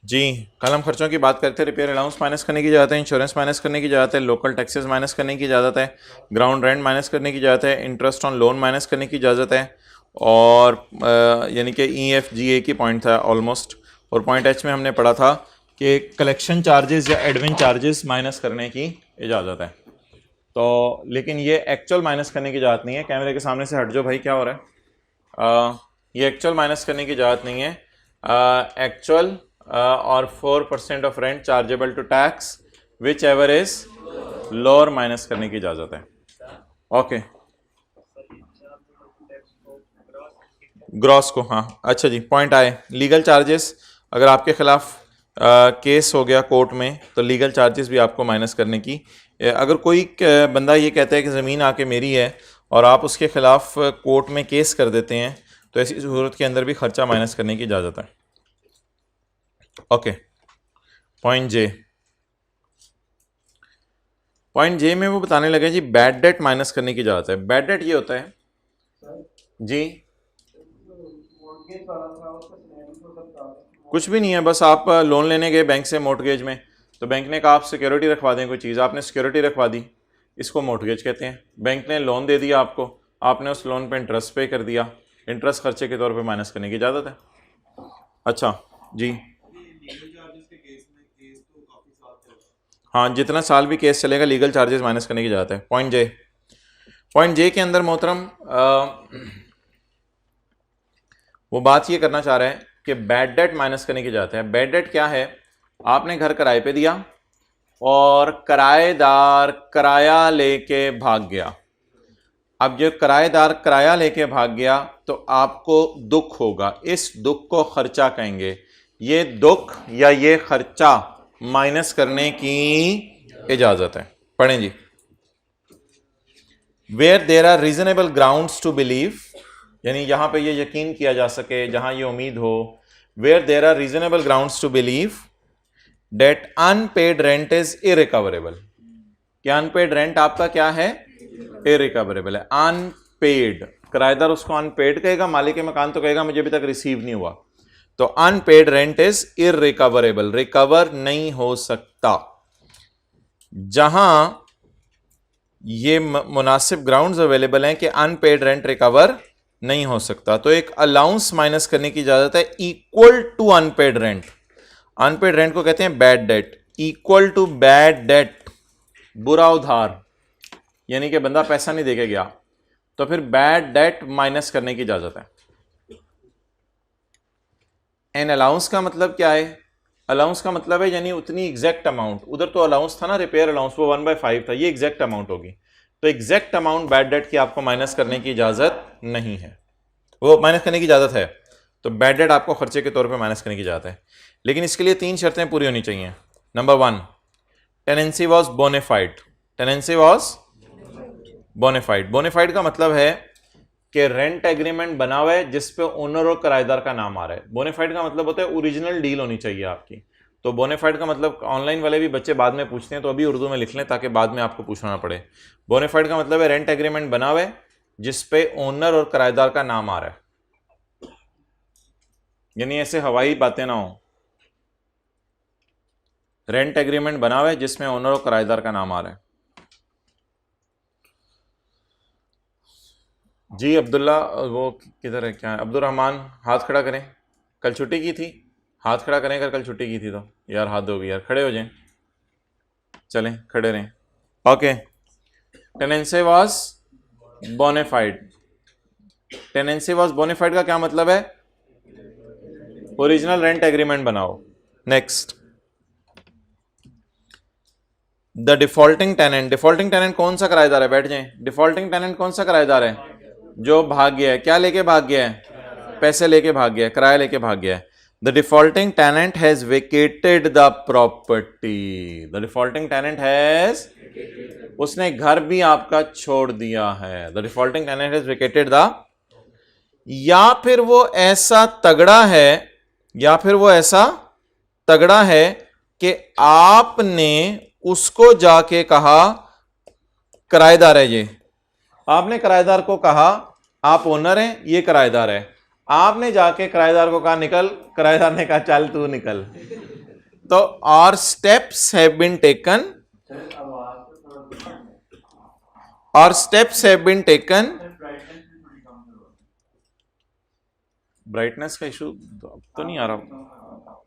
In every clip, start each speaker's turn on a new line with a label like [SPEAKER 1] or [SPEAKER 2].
[SPEAKER 1] जी, कल हम खर्चों की बात करते हैं। रिपेयर अलाउंस माइनस करने की इजाज़त है, इंश्योरेंस माइनस करने की इजाज़त है, लोकल टैक्सेस माइनस करने की इजाज़त है, ग्राउंड रेंट माइनस करने की इजाज़त है, इंटरेस्ट ऑन लोन माइनस करने की इजाज़त है, और यानी कि EFGA की पॉइंट था ऑलमोस्ट। और पॉइंट H में हमने पढ़ा था कि कलेक्शन चार्जेस या एडमिन चार्जेस माइनस करने की इजाज़त है। तो लेकिन ये एक्चुअल माइनस करने की इजाज़त नहीं है। कैमरे के सामने से हट जाओ भाई, क्या हो रहा है? ये एक्चुअल माइनस करने की इजाज़त नहीं है। एक्चुअल और 4% of rent chargeable to tax whichever is lower minus करने की इजाज़त है। ओके, ग्रॉस को, हाँ अच्छा जी, पॉइंट आए। लीगल चार्जेस, अगर आपके खिलाफ केस हो गया कोर्ट में तो लीगल चार्जेस भी आपको माइनस करने की। अगर कोई बंदा ये कहता है कि ज़मीन आके मेरी है और आप उसके खिलाफ कोर्ट में केस कर देते हैं तो ऐसी सूरत के अंदर भी खर्चा माइनस करने की इजाज़त है। ओके, पॉइंट जे। पॉइंट जे में वो बताने लगे जी बैड डेट माइनस करने की इजाज़त है। बैड डेट ये होता है जी, कुछ भी नहीं है, बस आप लोन लेने गए बैंक से मोर्टगेज में, तो बैंक ने कहा आप सिक्योरिटी रखवा दें कोई चीज़, आपने सिक्योरिटी रखवा दी, इसको मोर्टगेज कहते हैं। बैंक ने लोन दे दिया आपको, आपने उस लोन पे इंटरेस्ट पे कर दिया, इंटरेस्ट खर्चे के तौर पे माइनस करने की इजाज़त है। अच्छा जी, हाँ जितना साल भी केस चलेगा लीगल चार्जेस माइनस करने की इजाज़त है। पॉइंट जे। पॉइंट जे के अंदर मोहतरम वो बात ये करना चाह रहे हैं कि बैड डेट माइनस करने की इजाज़त है। बैड डेट क्या है? आपने घर किराए पे दिया और किराएदार किराया लेके भाग गया। अब जो किराएदार किराया लेके भाग गया तो आपको दुख होगा, इस दुख को खर्चा कहेंगे। ये दुख या ये खर्चा माइनस करने की इजाज़त है। पढ़ें जी, where there are reasonable grounds to believe, यानी यहां पे ये यकीन किया जा सके, जहां ये उम्मीद हो, where there are reasonable grounds to believe that unpaid rent is irrecoverable. क्या अनपेड रेंट आपका क्या है? इरिकवरेबल है। अनपेड, किराएदार उसको अनपेड कहेगा, मालिक मकान तो कहेगा मुझे अभी तक रिसीव नहीं हुआ। तो unpaid rent is irrecoverable, recover नहीं हो सकता। जहां ये मुनासिब ग्राउंड्स अवेलेबल हैं कि अनपेड रेंट रिकवर नहीं हो सकता, तो एक अलाउंस माइनस करने की इजाजत है equal to unpaid rent. Unpaid rent को कहते हैं bad debt. Equal to bad debt, बुरा उधार, यानी कि बंदा पैसा नहीं देके गया, तो फिर बैड डेट माइनस करने की इजाजत है। एन अलाउंस का मतलब क्या है? अलाउंस का मतलब है यानी उतनी एग्जैक्ट अमाउंट, उधर तो अलाउंस था ना रिपेयर अलाउंस, वो 1/5 था, ये एग्जैक्ट अमाउंट होगी। तो एग्जैक्ट अमाउंट बैड डेट की आपको माइनस करने की इजाजत नहीं है, वो माइनस करने की इजाजत है, तो बैड डेट आपको खर्चे के तौर पे माइनस करने की इजाजत है। लेकिन इसके लिए 3 शर्तें पूरी होनी चाहिए। Number 1, tenancy was bona fide. Tenancy was bona fide. Bona fide का मतलब है कि रेंट एग्रीमेंट बना हुआ है जिस पे ओनर और किराएदार का नाम आ रहा है। बोनेफाइड का मतलब होता है ओरिजिनल डील होनी चाहिए आपकी। तो बोनेफाइड का मतलब, ऑनलाइन वाले भी बच्चे बाद में पूछते हैं तो अभी उर्दू में लिख लें ताकि बाद में आपको पूछना ना पड़े। बोनेफाइड का मतलब है रेंट एग्रीमेंट बना हुआ है जिस पे ओनर और किराएदार का नाम आ रहा है, यानी ऐसे हवाई बातें ना हो। रेंट एग्रीमेंट बना हुआ है जिसमें ओनर और किराएदार का नाम आ रहा है। जी अब्दुल्ला, वो किधर है, क्या है? अब्दुल रहमान, हाथ खड़ा करें। कल छुट्टी की थी, हाथ खड़ा करें अगर कल छुट्टी की थी तो। यार हाथ दोगे यार, खड़े हो जाएं, चलें खड़े रहें। Okay, tenancy was bona fide. Tenancy was bona fide का क्या मतलब है? ओरिजिनल रेंट एग्रीमेंट बनाओ। Next, the defaulting tenant. Defaulting tenant कौन सा किराएदार है? बैठ जाएं। डिफॉल्टिंग टेनेंट कौन सा किराएदार है? जो भाग गया है। क्या लेके भाग गया है? पैसे लेके भाग गया है, किराया लेके भाग गया है। The defaulting tenant has vacated the property. The defaulting tenant has, उसने घर भी आपका छोड़ दिया है। The defaulting tenant has vacated the, या फिर वो ऐसा तगड़ा है, या फिर वो ऐसा तगड़ा है कि आपने उसको जाके कहा, किराएदार है ये, आपने किराएदार को कहा आप ओनर हैं, ये किराएदार है, आपने जाके किराएदार को कहा निकल, किराएदार ने कहा चल तू निकल। तो और स्टेप्स हैव बीन टेकन, और steps have been taken, brightness का इशू तो नहीं आ रहा,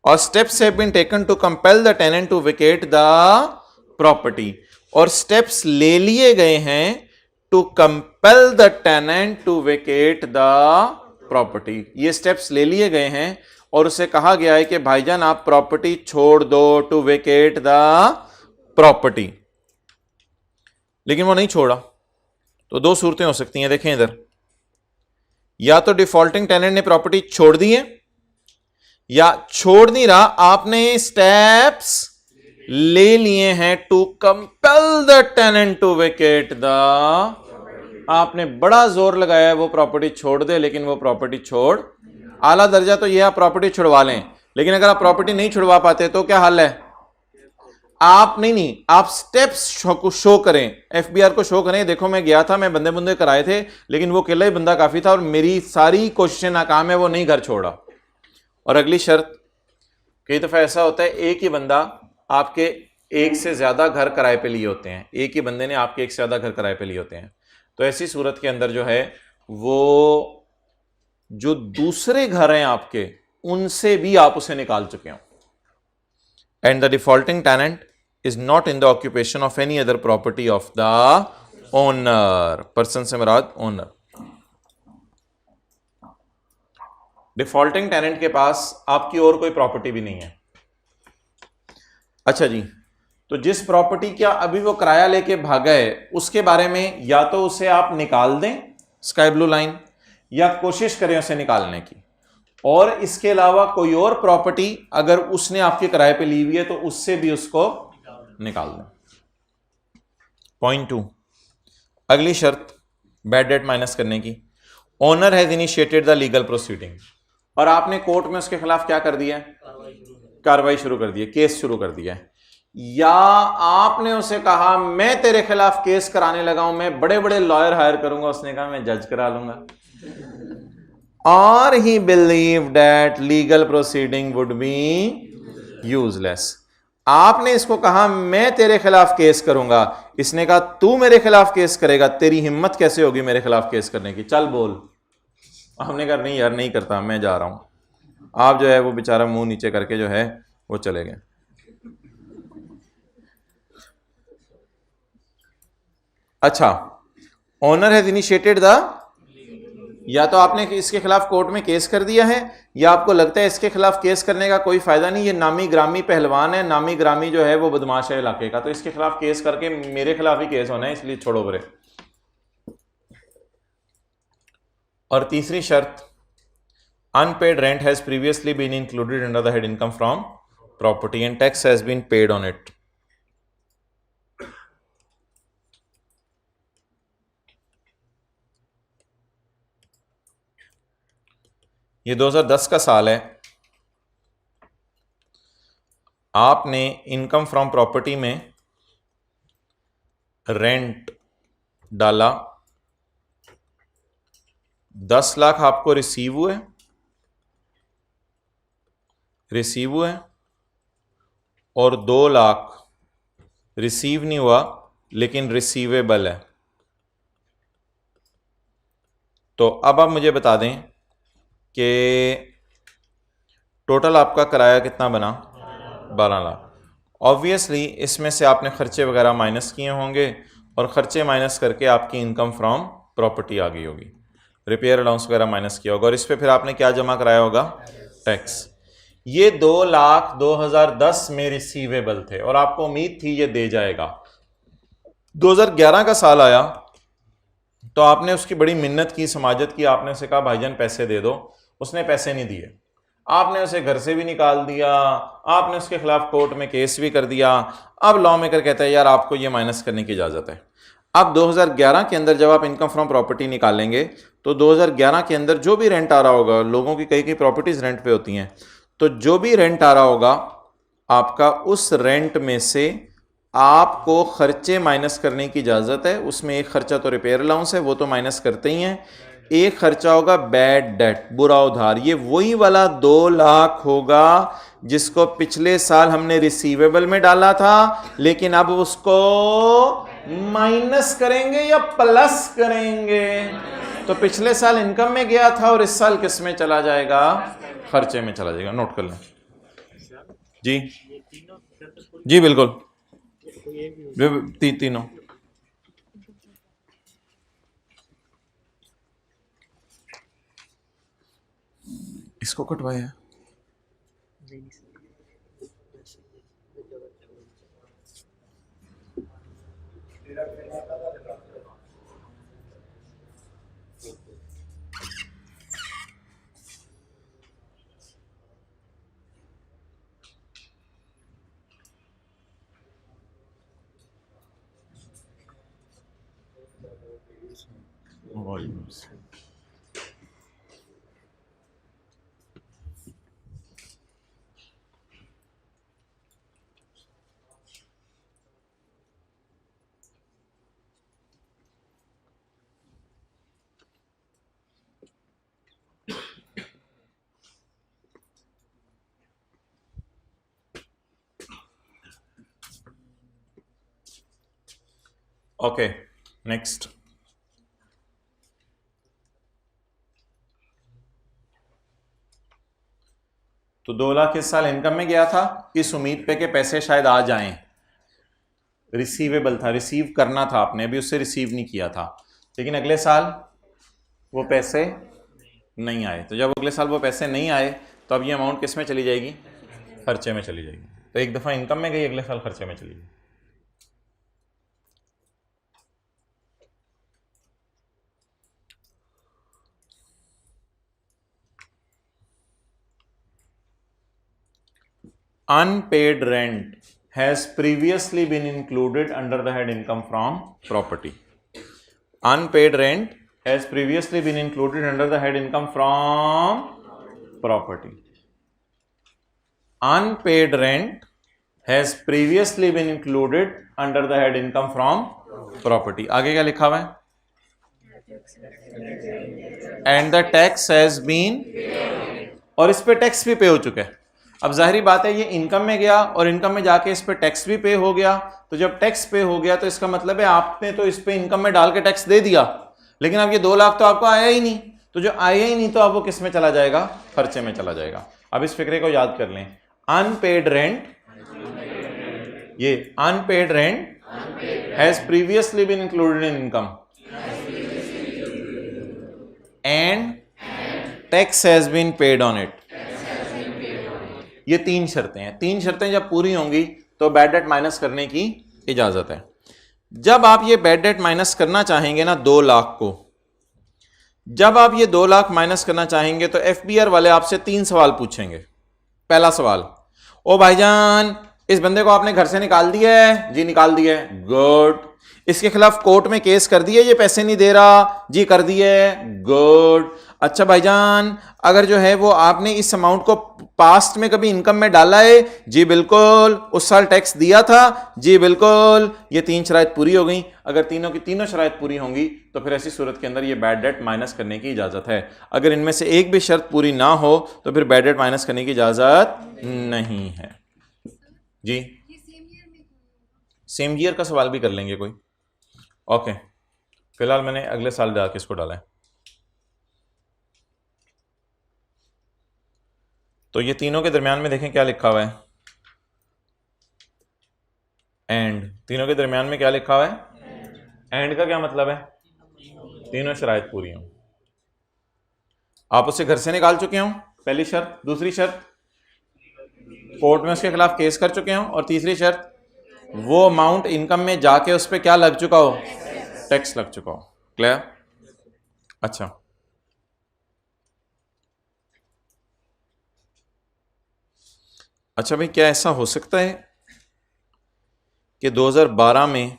[SPEAKER 1] और steps have been taken to compel the tenant to vacate the property, और स्टेप्स ले लिए गए हैं to compel the tenant to vacate the property. ये स्टेप्स ले लिए गए हैं और उसे कहा गया है कि भाईजान आप प्रॉपर्टी छोड़ दो, टू वेकेट द प्रॉपर्टी, लेकिन वो नहीं छोड़ा। तो दो सूरतें हो सकती हैं, देखें इधर, या तो डिफॉल्टिंग टेनेंट ने प्रॉपर्टी छोड़ दी है, या छोड़ नहीं रहा, आपने स्टेप्स ले लिए हैं to compel the tenant to vacate the, आपने बड़ा जोर लगाया है वो प्रॉपर्टी छोड़ दे, लेकिन वो प्रॉपर्टी छोड़, आला दर्जा तो यह आप प्रॉपर्टी छुड़वा लें, लेकिन अगर आप प्रॉपर्टी नहीं छुड़वा पाते तो क्या हाल है, आप नहीं आप स्टेप्स शो करें, एफबीआर को शो करें, देखो मैं गया था, मैं बंदे बुंदे कराए थे, लेकिन वो अकेला ही बंदा काफी था और मेरी सारी कोशिशें नाकाम है, वो नहीं घर छोड़ा। और अगली शर्त, कई दफा ऐसा होता है एक ही बंदा आपके एक से ज्यादा घर किराए पे लिए होते हैं, एक ही बंदे ने आपके एक से ज्यादा घर किराए पे लिए होते हैं, तो ऐसी सूरत के अंदर जो है वो जो दूसरे घर हैं आपके उनसे भी आप उसे निकाल चुके हो। And the defaulting tenant is not in the occupation of any other property of the owner, person से मुराद ओनर। डिफॉल्टिंग टेनेंट के पास आपकी और कोई प्रॉपर्टी भी नहीं है। अच्छा जी, तो जिस प्रॉपर्टी का अभी वो किराया लेके भागा है उसके बारे में या तो उसे आप निकाल दें स्काई ब्लू लाइन, या कोशिश करें उसे निकालने की, और इसके अलावा कोई और प्रॉपर्टी अगर उसने आपके किराए पे ली हुई है तो उससे भी उसको निकाल दें। पॉइंट 2, अगली शर्त बैड डेट माइनस करने की, owner has initiated the legal proceeding, और आपने कोर्ट में उसके खिलाफ क्या कर दिया, कार्रवाई शुरू कर दी है, केस शुरू कर दिया है, या आपने उसे कहा मैं तेरे खिलाफ केस कराने लगा हूं, मैं बड़े बड़े लॉयर हायर करूंगा, उसने कहा मैं जज करा लूंगा, और ही believe that legal proceeding would be useless. आपने इसको कहा मैं तेरे खिलाफ केस करूंगा, इसने कहा तू मेरे खिलाफ केस करेगा, तेरी हिम्मत कैसे होगी मेरे खिलाफ केस करने की, चल बोल। हमने कहा नहीं यार नहीं करता, मैं जा रहा हूं। आप जो है वो बेचारा मुंह नीचे करके जो है वो चले गए। अच्छा, ओनर हैज इनिशिएटेड द, या तो आपने इसके खिलाफ कोर्ट में केस कर दिया है, या आपको लगता है इसके खिलाफ केस करने का कोई फायदा नहीं, ये नामी ग्रामी पहलवान है, नामी ग्रामी जो है वो बदमाश है इलाके का, तो इसके खिलाफ केस करके मेरे खिलाफ ही केस होना है, इसलिए छोड़ो बरे। और तीसरी शर्त, unpaid rent has previously been included under the head income from property and tax has been paid on it. ये 2010 का साल है, आपने इनकम फ्रॉम प्रॉपर्टी में रेंट डाला, 10 लाख आपको रिसीव हुए और 2 लाख रिसीव नहीं हुआ लेकिन रिसीवेबल है। तो अब आप मुझे बता दें कि टोटल आपका किराया कितना बना, 12 लाख। ऑब्वियसली इसमें से आपने खर्चे वगैरह माइनस किए होंगे और खर्चे माइनस करके आपकी इनकम फ्रॉम प्रॉपर्टी आ गई होगी, रिपेयर अलाउंस वगैरह माइनस किया होगा, और इस पे फिर आपने क्या जमा कराया होगा, टैक्स। ये 2 लाख 2010 में रिसीवेबल थे और आपको उम्मीद थी ये दे जाएगा। 2011 का साल आया तो आपने उसकी बड़ी मिन्नत की, समाजत की, आपने उसे कहा भाईजान पैसे दे दो, उसने पैसे नहीं दिए, आपने उसे घर से भी निकाल दिया, आपने उसके खिलाफ कोर्ट में केस भी कर दिया। अब लॉ मेकर कहता है यार आपको ये माइनस करने की इजाजत है। अब 2011 के अंदर जब आप इनकम फ्रॉम प्रॉपर्टी निकालेंगे तो 2011 के अंदर जो भी रेंट आ रहा होगा, लोगों की कई प्रॉपर्टीज रेंट पे होती हैं, तो जो भी रेंट आ रहा होगा आपका, उस रेंट में से आपको खर्चे माइनस करने की इजाजत है। उसमें एक खर्चा तो रिपेयर अलाउंस है, वो तो माइनस करते ही हैं, एक खर्चा होगा बैड डेट, बुरा उधार, ये वही वाला 2 लाख होगा जिसको पिछले साल हमने रिसीवेबल में डाला था, लेकिन अब उसको माइनस करेंगे या प्लस करेंगे? तो पिछले साल इनकम में गया था और इस साल किस में चला जाएगा? खर्चे में चला जाएगा। नोट कर लें जी। जी बिल्कुल, तीनों। इसको कटवाया ओके नेक्स्ट। तो 2 लाख इस साल इनकम में गया था, इस उम्मीद पे कि पैसे शायद आ जाएं। रिसीवेबल था, रिसीव करना था आपने, अभी उससे रिसीव नहीं किया था, लेकिन अगले साल वो पैसे नहीं आए। तो जब अगले साल वो पैसे नहीं आए तो अब ये अमाउंट किस में चली जाएगी? खर्चे में चली जाएगी। तो एक दफ़ा इनकम में गई, अगले साल खर्चे में चली गई। Unpaid rent has previously been included under the head income from property. Unpaid rent has previously been included under the head income from property. Unpaid rent has previously been included under the head income from property. आगे क्या लिखा हुआ है? And the tax has been, और इस पे tax भी पे हो चुका है। अब जाहिर बात है ये इनकम में गया और इनकम में जाके इस पे टैक्स भी पे हो गया। तो जब टैक्स पे हो गया तो इसका मतलब है आपने तो इस पे इनकम में डाल के टैक्स दे दिया, लेकिन अब ये 2 लाख तो आपको आया ही नहीं। तो जो आया ही नहीं तो अब वो किस में चला जाएगा? खर्चे में चला जाएगा। अब इस फिक्रे को याद कर लें। अनपेड रेंट, ये unpaid rent has previously been included in income and tax has been paid on it. ये 3 शर्तें हैं। 3 शर्तें जब पूरी होंगी तो बैड डेट माइनस करने की इजाजत है। जब आप ये बैड डेट माइनस करना चाहेंगे ना 2 लाख को, जब आप ये 2 लाख माइनस करना चाहेंगे तो एफबीआर वाले आपसे 3 सवाल पूछेंगे। पहला सवाल, ओ भाईजान इस बंदे को आपने घर से निकाल दिया है? जी निकाल दिया है। गुड। इसके खिलाफ कोर्ट में केस कर दिया, ये पैसे नहीं दे रहा? जी कर दिए। गुड। अच्छा भाईजान अगर जो है वो आपने इस अमाउंट को पास्ट में कभी इनकम में डाला है? जी बिल्कुल। उस साल टैक्स दिया था? जी बिल्कुल। ये 3 शराइत पूरी हो गई। अगर तीनों की तीनों शराइत पूरी होंगी तो फिर ऐसी सूरत के अंदर ये बैड डेट माइनस करने की इजाजत है। अगर इनमें से एक भी शर्त पूरी ना हो तो फिर बैड डेट माइनस करने की इजाजत नहीं है। जी सेम ईयर का सवाल भी कर लेंगे कोई। ओके फिलहाल मैंने अगले साल जाके इसको डाला है। तो ये तीनों के दरमियान में देखें क्या लिखा हुआ है? एंड। तीनों के दरमियान में क्या लिखा हुआ है? एंड का क्या मतलब है? तीनों शराइत पूरी हों। आप उसे घर से निकाल चुके हों, पहली शर्त। दूसरी शर्त, कोर्ट में उसके खिलाफ केस कर चुके हों। और तीसरी शर्त, वो अमाउंट इनकम में जाके उस पर क्या लग चुका हो? टैक्स लग चुका हो। क्लियर? अच्छा अच्छा भाई क्या ऐसा हो सकता है कि 2012 में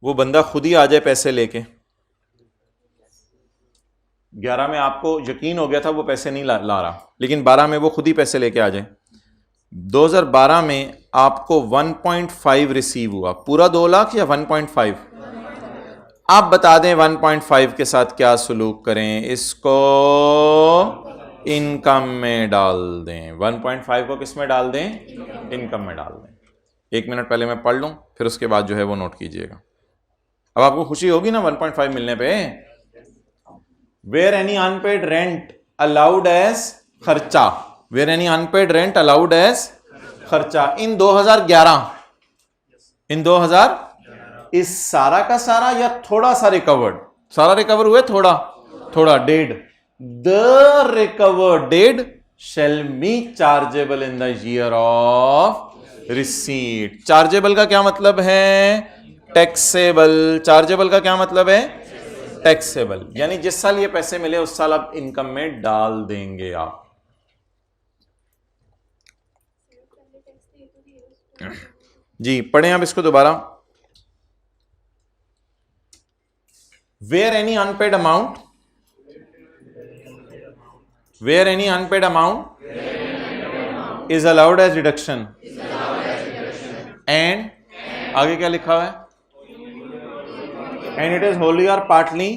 [SPEAKER 1] वो बंदा खुद ही आ जाए पैसे लेके? 11 में आपको यकीन हो गया था वो पैसे नहीं ला रहा, लेकिन 12 में वो खुद ही पैसे लेके आ जाए। 2012 में आपको 1.5 रिसीव हुआ, पूरा 2 लाख या 1.5? आप बता दें 1.5 के साथ क्या सलूक करें? इसको इनकम में डाल दें, 1.5 को किस में डाल दें, इनकम में डाल दें। 1 मिनट पहले मैं पढ़ लूं, फिर उसके बाद जो है वो नोट कीजिएगा। अब आपको खुशी होगी ना 1.5 मिलने पे। Where any unpaid rent allowed as खर्चा, where any unpaid rent allowed as खर्चा इन 2000 इस सारा का सारा या थोड़ा सा रिकवर्ड, सारा रिकवर हुए, थोड़ा dead, the recovered dead shall be chargeable in the year of receipt। Chargeable का क्या मतलब है, टैक्सेबल। चार्जेबल का क्या मतलब है, टैक्सेबल, यानी जिस साल ये पैसे मिले उस साल आप इनकम में डाल देंगे आप। जी पढ़ें आप इसको दोबारा। Where any unpaid amount, where any unpaid amount is allowed as deduction and आगे क्या लिखा हुआ है, and it is wholly or partly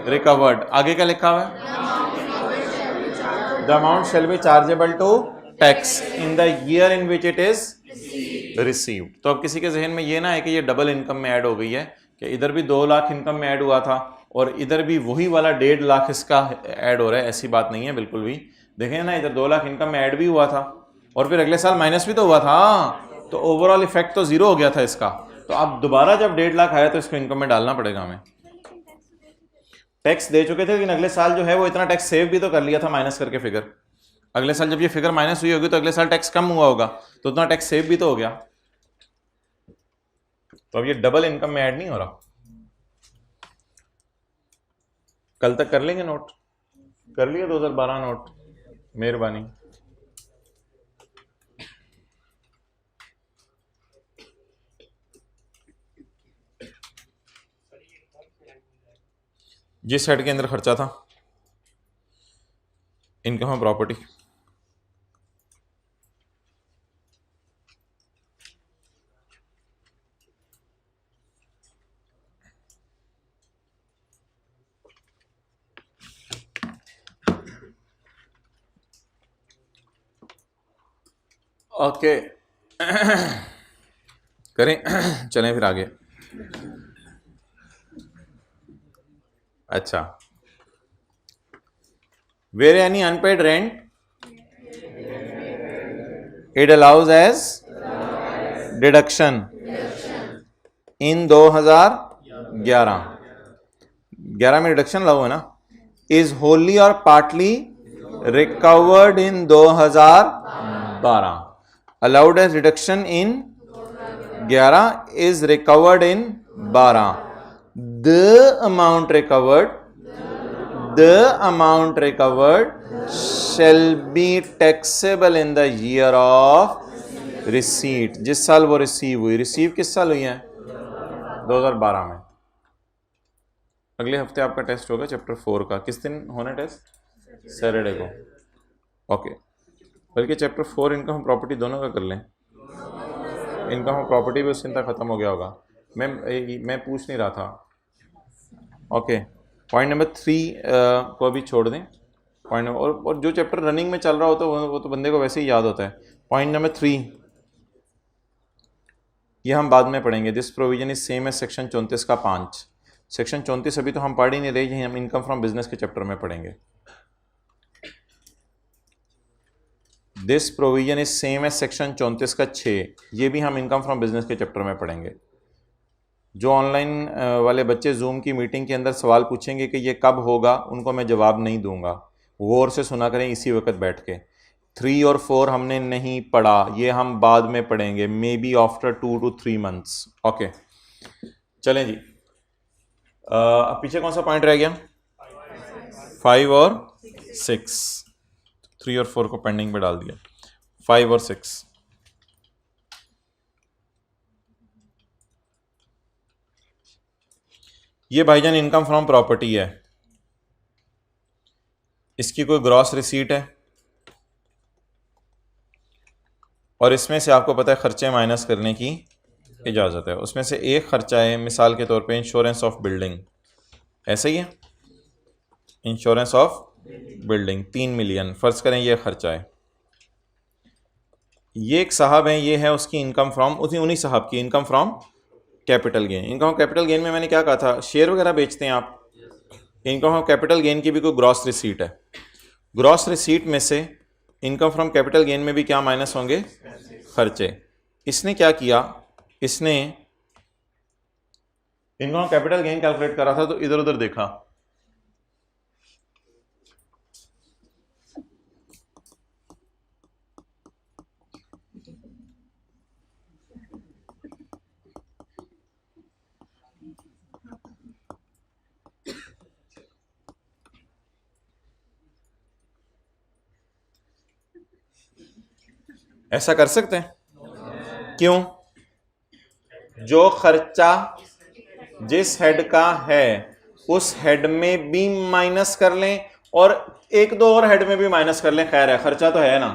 [SPEAKER 1] recovered। आगे क्या लिखा हुआ है, the amount shall be chargeable to tax in the year in which it is received। तो अब किसी के जहन में ये ना है कि ये डबल इनकम में ऐड हो गई है, कि इधर भी 2 लाख इनकम में ऐड हुआ था और इधर भी वही वाला 1.5 लाख इसका ऐड हो रहा है। ऐसी बात नहीं है बिल्कुल भी। देखें ना, इधर 2 लाख इनकम में ऐड भी हुआ था और फिर अगले साल माइनस भी तो हुआ था, तो ओवरऑल इफेक्ट तो 0 हो गया था इसका। तो अब दोबारा जब 1.5 लाख आया तो इसको इनकम में डालना पड़ेगा हमें। टैक्स दे चुके थे, लेकिन अगले साल जो है वो इतना टैक्स सेव भी तो कर लिया था माइनस करके फिगर। अगले साल जब ये फिगर माइनस हुई होगी तो अगले साल टैक्स कम हुआ होगा, तो उतना टैक्स सेव भी तो हो गया। तो अब ये डबल इनकम में ऐड नहीं हो रहा। कल तक कर लेंगे नोट, कर लिया 2012 नोट, मेहरबानी। जिस हेड के अंदर खर्चा था इनकम ऑफ प्रॉपर्टी, ओके करें चलें फिर आगे। अच्छा, where any unpaid rent it allows as deduction in 2011 में डिडक्शन अलाउ है ना, is wholly or partly recovered in 2012। allowed as reduction in 11 is recovered in 12। the amount recovered shall be taxable in the year of receipt। जिस साल वो receive हुई, receive किस साल हुई है, 2012 में। अगले हफ्ते आपका टेस्ट होगा चैप्टर 4 का। किस दिन होना टेस्ट, सैटरडे को। ओके, बल्कि चैप्टर 4 इनकम प्रॉपर्टी दोनों का कर लें। इनकम प्रॉपर्टी भी उस दिन तक ख़त्म हो गया होगा। मैं पूछ नहीं रहा था। ओके, पॉइंट नंबर 3 को अभी छोड़ दें। पॉइंट और जो चैप्टर रनिंग में चल रहा होता है वो तो बंदे को वैसे ही याद होता है। पॉइंट नंबर 3 ये हम बाद में पढ़ेंगे। This provision is same as section 34 का 5। सेक्शन 34 अभी तो हम पढ़ ही नहीं रहे, यही हम इनकम फ्रॉम बिजनेस के चैप्टर में पढ़ेंगे। This provision is same as section 34 का 6, ये भी हम इनकम फ्रॉम बिजनेस के चैप्टर में पढ़ेंगे। जो ऑनलाइन वाले बच्चे जूम की मीटिंग के अंदर सवाल पूछेंगे कि ये कब होगा, उनको मैं जवाब नहीं दूंगा, गौर से सुना करें इसी वक्त बैठ के। 3 और 4 हमने नहीं पढ़ा, ये हम बाद में पढ़ेंगे, may be after 2 to 3 months। Okay चलें जी। अब पीछे कौन सा पॉइंट रह गया, 5 और 6। 3 और 4 को पेंडिंग पे डाल दिया, 5 और 6। ये भाईजान इनकम फ्रॉम प्रॉपर्टी है, इसकी कोई ग्रॉस रिसीट है और इसमें से आपको पता है खर्चे माइनस करने की इजाज़त है। उसमें से एक खर्चा है मिसाल के तौर पे इंश्योरेंस ऑफ बिल्डिंग, ऐसे ही है, इंश्योरेंस ऑफ बिल्डिंग 3 मिलियन फर्ज करें ये खर्चा है। ये एक साहब हैं, ये है उसकी इनकम फ्रॉम, उन्हीं साहब की income from capital gain. Income capital gain में मैंने क्या कहा था, शेयर वगैरह बेचते हैं आप, इनकम फ्रॉम कैपिटल गेन की भी कोई ग्रॉस रिसीट है। ग्रॉस रिसीट में से इनकम फ्रॉम कैपिटल गेन में भी क्या माइनस होंगे, खर्चे। इसने क्या किया, इसने इनकम कैपिटल गेन कैलकुलेट करा था तो इधर उधर देखा, ऐसा कर सकते हैं? क्यों? जो खर्चा जिस हेड का है उस हेड में भी माइनस कर लें और एक दो और हेड में भी माइनस कर लें, खैर है, खर्चा तो है ना।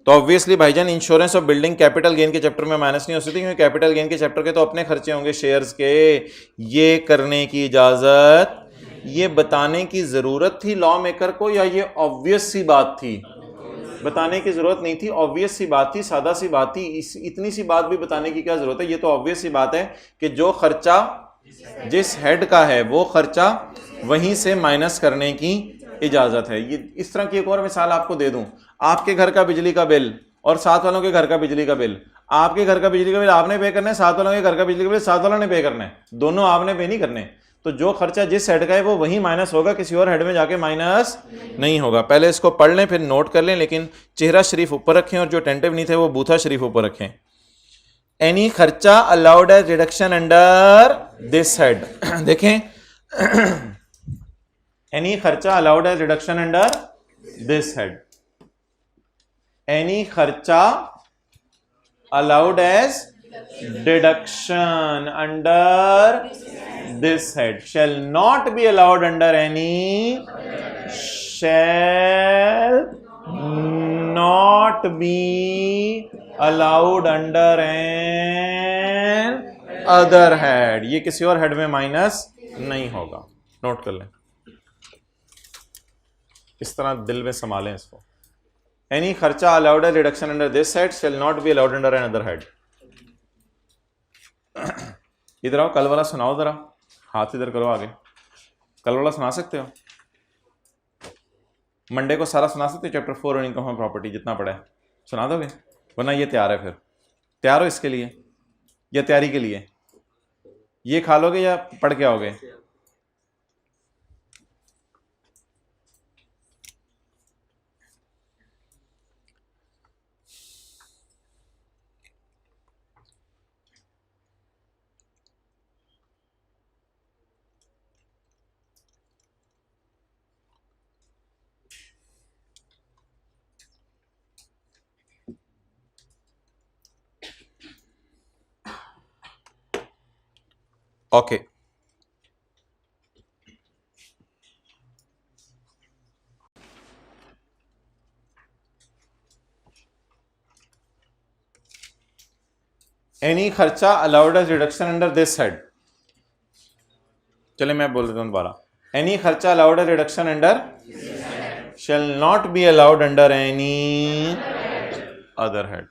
[SPEAKER 1] तो ऑब्वियसली भाईजान insurance of building capital gain के चैप्टर में माइनस नहीं हो सकती, क्योंकि कैपिटल गेन के चैप्टर के तो अपने खर्चे होंगे शेयर्स के। ये करने की इजाजत, ये बताने की जरूरत थी लॉ मेकर को, या ये ऑब्वियस सी बात थी? बताने की जरूरत नहीं थी, ऑब्वियस सी बात थी, सादा सी बात थी। इतनी सी बात भी बताने की क्या जरूरत है, ये तो ऑब्वियस सी बात है कि जो खर्चा जिस हेड का है वो खर्चा वहीं से माइनस करने की इजाजत है। ये इस तरह की एक और मिसाल आपको दे दूं, आपके घर का बिजली का बिल और साथ वालों के घर का बिजली का बिल, आपके घर का बिजली का बिल आपने पे करना है, साथ वालों के घर का बिजली का बिल साथ वालों ने पे करना है, दोनों आपने पे नहीं करने। तो जो खर्चा जिस हेड का है वो वही माइनस होगा, किसी और हेड में जाके माइनस नहीं होगा। पहले इसको पढ़ लें फिर नोट कर लें, लेकिन चेहरा शरीफ ऊपर रखें और जो टेंटिव नहीं थे वो बूथा शरीफ ऊपर रखें। एनी खर्चा allowed as reduction under this head, देखें एनी खर्चा allowed as reduction under this head, any खर्चा allowed as deduction under this head shall not be allowed under any, shall not be allowed under an other head, ये किसी और head में minus नहीं होगा। Note कर लें, इस तरह दिल में संभालें इसको। एनी खर्चा अलाउड है reduction under this head shall not be allowed under another head। इधर आओ, कल वाला सुनाओ जरा, हाथ इधर करो आगे। कल वाला सुना सकते हो? मंडे को सारा सुना सकते हो चैप्टर 4 और इनकम फ्रॉम प्रॉपर्टी जितना पढ़ा है, सुना दोगे? वरना ये तैयार है, फिर तैयार हो इसके लिए या तैयारी के लिए? ये खा लोगे या पढ़ के आओगे? ओके एनी खर्चा allowed as reduction under this head, चले मैं बोल देता हूं दोबारा। एनी खर्चा allowed as reduction under shall not be allowed under any other head।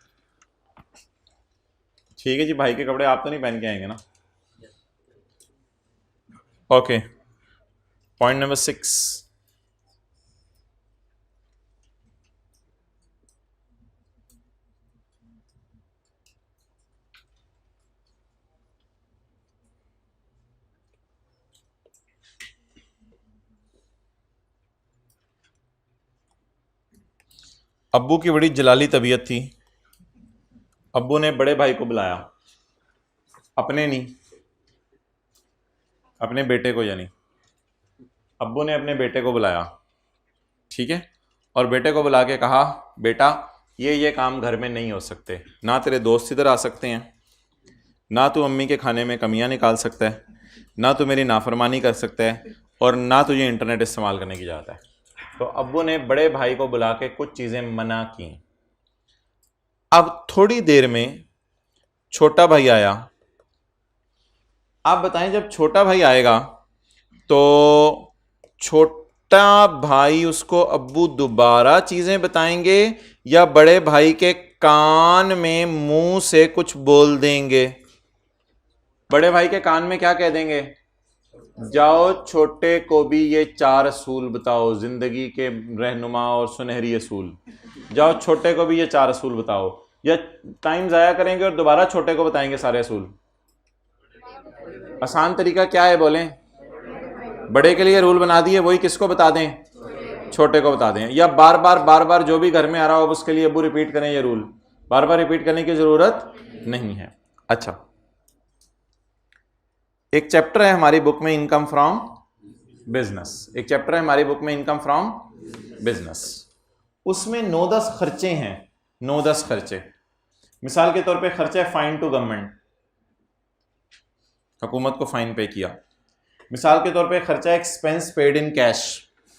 [SPEAKER 1] ठीक है जी, भाई के कपड़े आप तो नहीं पहन के आएंगे ना? ओके, पॉइंट नंबर 6, अब्बू की बड़ी जलाली तबीयत थी। अब्बू ने बड़े भाई को बुलाया, अपने नहीं, अपने बेटे को, यानी अब्बू ने अपने बेटे को बुलाया, ठीक है, और बेटे को बुला के कहा, बेटा ये काम घर में नहीं हो सकते, ना तेरे दोस्त इधर आ सकते हैं, ना तू अम्मी के खाने में कमियां निकाल सकता है, ना तू मेरी नाफरमानी कर सकता है, और ना तुझे इंटरनेट इस्तेमाल करने की इजाज़त है। तो अब्बू ने बड़े भाई को बुला के कुछ चीज़ें मना की। अब थोड़ी देर में छोटा भाई आया। आप बताएं, जब छोटा भाई आएगा तो छोटा भाई उसको अब्बू दोबारा चीजें बताएंगे या बड़े भाई के कान में मुंह से कुछ बोल देंगे? बड़े भाई के कान में क्या कह देंगे? जाओ छोटे को भी ये 4 असूल बताओ, जिंदगी के रहनुमा और सुनहरी असूल। जाओ छोटे को भी ये 4 असूल बताओ, या टाइम जाया करेंगे और दोबारा छोटे को बताएंगे सारे असूल? आसान तरीका क्या है बोलें? बड़े के लिए रूल बना दिए, वही किसको बता दें? छोटे को बता दें। या बार बार जो भी घर में आ रहा हो उसके लिए अबू रिपीट करें ये रूल? बार बार रिपीट करने की जरूरत नहीं है। अच्छा, एक चैप्टर है हमारी बुक में इनकम फ्रॉम बिजनेस, एक चैप्टर है हमारी बुक में इनकम फ्रॉम बिजनेस। उसमें 9-10 खर्चे हैं, 9-10 खर्चे। मिसाल के तौर पे खर्चा है फाइन टू गवर्नमेंट, हुकूमत को फाइन पे किया। मिसाल के तौर पे खर्चा एक्सपेंस पेड इन कैश,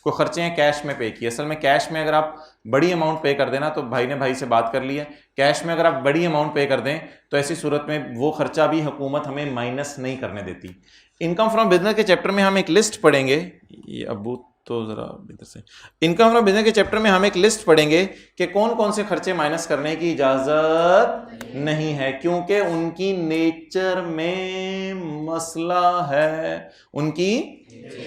[SPEAKER 1] को खर्चे हैं कैश में पे किए। असल में कैश में अगर आप बड़ी अमाउंट पे कर देना, तो भाई ने भाई से बात कर ली है, कैश में अगर आप बड़ी अमाउंट पे कर दें तो ऐसी सूरत में वो खर्चा भी हुकूमत हमें माइनस नहीं करने देती। इनकम फ्रॉम बिजनेस के चैप्टर में हम एक लिस्ट पढ़ेंगे, ये अबू तो जरा इधर से, इनकम फ्रॉम बिजनेस के चैप्टर में हम एक लिस्ट पढ़ेंगे कि कौन कौन से खर्चे माइनस करने की इजाजत नहीं है, क्योंकि उनकी नेचर में मसला है, उनकी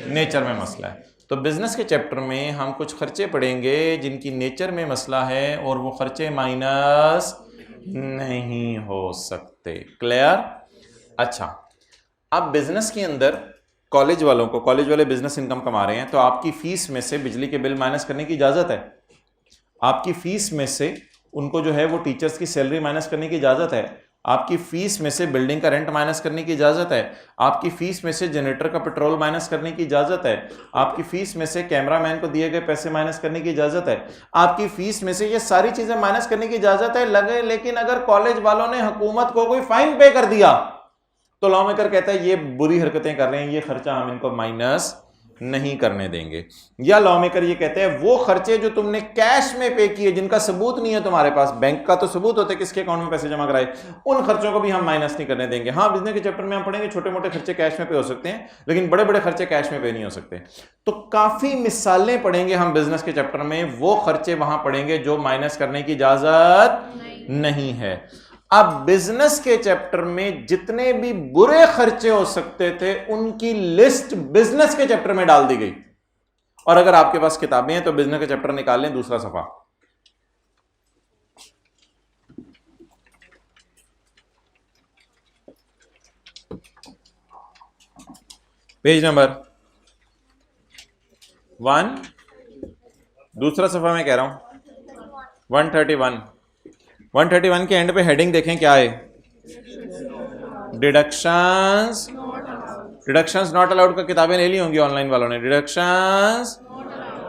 [SPEAKER 1] नेचर में मसला है। तो बिजनेस के चैप्टर में हम कुछ खर्चे पढ़ेंगे जिनकी नेचर में मसला है और वो खर्चे माइनस नहीं हो सकते। क्लियर? अच्छा, अब बिजनेस के अंदर कॉलेज वालों को, कॉलेज वाले बिजनेस इनकम कमा रहे हैं, तो आपकी फीस में से बिजली के बिल माइनस करने की इजाजत है। आपकी फीस में से उनको जो है वो टीचर्स की सैलरी माइनस करने की इजाजत है। आपकी फीस में से बिल्डिंग का रेंट माइनस करने की इजाजत है। आपकी फीस में से जनरेटर का पेट्रोल माइनस करने की इजाजत है। आपकी फीस में से कैमरामैन को दिए गए पैसे माइनस करने की इजाजत है। आपकी फीस में से ये सारी चीजें माइनस करने की इजाजत है लगे। लेकिन अगर कॉलेज वालों ने हुकूमत को कोई फाइन पे कर दिया तो लॉ मेकर कहता है ये बुरी हरकतें कर रहे हैं, ये खर्चा हम इनको माइनस नहीं करने देंगे। या लॉ मेकर ये कहते हैं वो खर्चे जो तुमने कैश में पे किए, जिनका सबूत नहीं है तुम्हारे पास, बैंक का तो सबूत होता है किसके अकाउंट में पैसे जमा कराए, उन खर्चों को भी हम माइनस नहीं करने देंगे। हाँ, बिजनेस के चैप्टर में हम पढ़ेंगे छोटे मोटे खर्चे कैश में पे हो सकते हैं, लेकिन बड़े बड़े खर्चे कैश में पे नहीं हो सकते। तो काफी मिसालें पढ़ेंगे हम बिजनेस के चैप्टर में, वो खर्चे वहां पढ़ेंगे जो माइनस करने की इजाजत नहीं है। अब बिजनेस के चैप्टर में जितने भी बुरे खर्चे हो सकते थे उनकी लिस्ट बिजनेस के चैप्टर में डाल दी गई। और अगर आपके पास किताबें हैं तो बिजनेस का चैप्टर निकाल लें, दूसरा सफा, पेज नंबर 1, दूसरा सफा मैं कह रहा हूं 131। 131 के एंड पे हेडिंग देखें क्या है? डिडक्शंस, डिडक्शंस नॉट अलाउड का किताबें ले ली होंगी ऑनलाइन वालों ने। डिडक्शंस,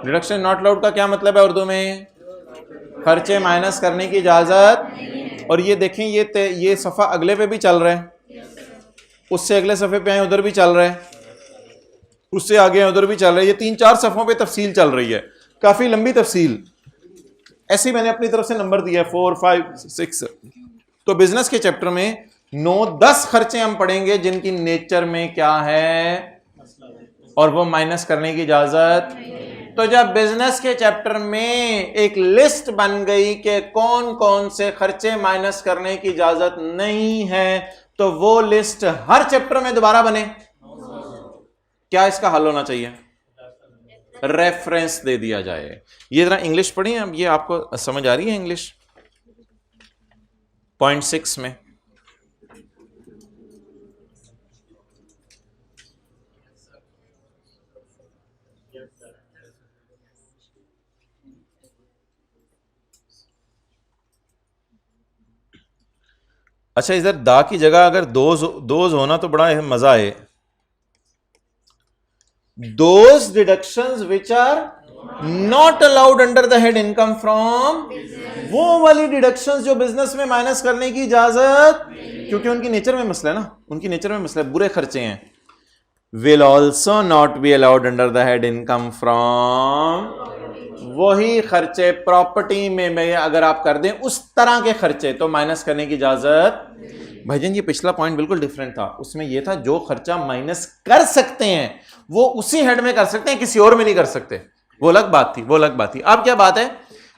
[SPEAKER 1] डिडक्शन नॉट अलाउड का क्या मतलब है उर्दू में? खर्चे माइनस करने की इजाजत। और ये देखें ये सफा अगले पे भी चल रहा है, उससे अगले सफे पे आए उधर भी चल रहा है, उससे आगे आए उधर भी चल रहा है। ये 3-4 सफों पे तफसील चल रही है, काफी लंबी तफसील। ऐसे मैंने अपनी तरफ से नंबर दिया 4, 5, 6। तो बिजनेस के चैप्टर में 9-10 खर्चे हम पढ़ेंगे जिनकी नेचर में क्या है और वो माइनस करने की इजाजत। तो जब बिजनेस के चैप्टर में एक लिस्ट बन गई कि कौन कौन से खर्चे माइनस करने की इजाजत नहीं है, तो वो लिस्ट हर चैप्टर में दोबारा बने। क्या इसका हल होना चाहिए? रेफरेंस दे दिया जाए। ये जरा इंग्लिश पढ़िए, अब ये आपको समझ आ रही है इंग्लिश? पॉइंट 6 में अच्छा, इधर दा की जगह अगर दोज होना तो बड़ा मजा आए। Those deductions which are not allowed under the head income from, वो वाली डिडक्शंस जो बिजनेस में माइनस करने की इजाजत, क्योंकि उनकी नेचर में मसला है ना, उनकी नेचर में मसला है, बुरे खर्चे हैं। Will also not be allowed under the head income from, वही खर्चे प्रॉपर्टी में अगर आप कर दें उस तरह के खर्चे तो माइनस करने की इजाजत भाईजान ये पिछला पॉइंट बिल्कुल डिफरेंट था, उसमें ये था जो खर्चा माइनस कर सकते हैं वो उसी हेड में कर सकते हैं, किसी और में नहीं कर सकते, वो अलग बात थी, वो अलग बात थी। अब क्या बात है,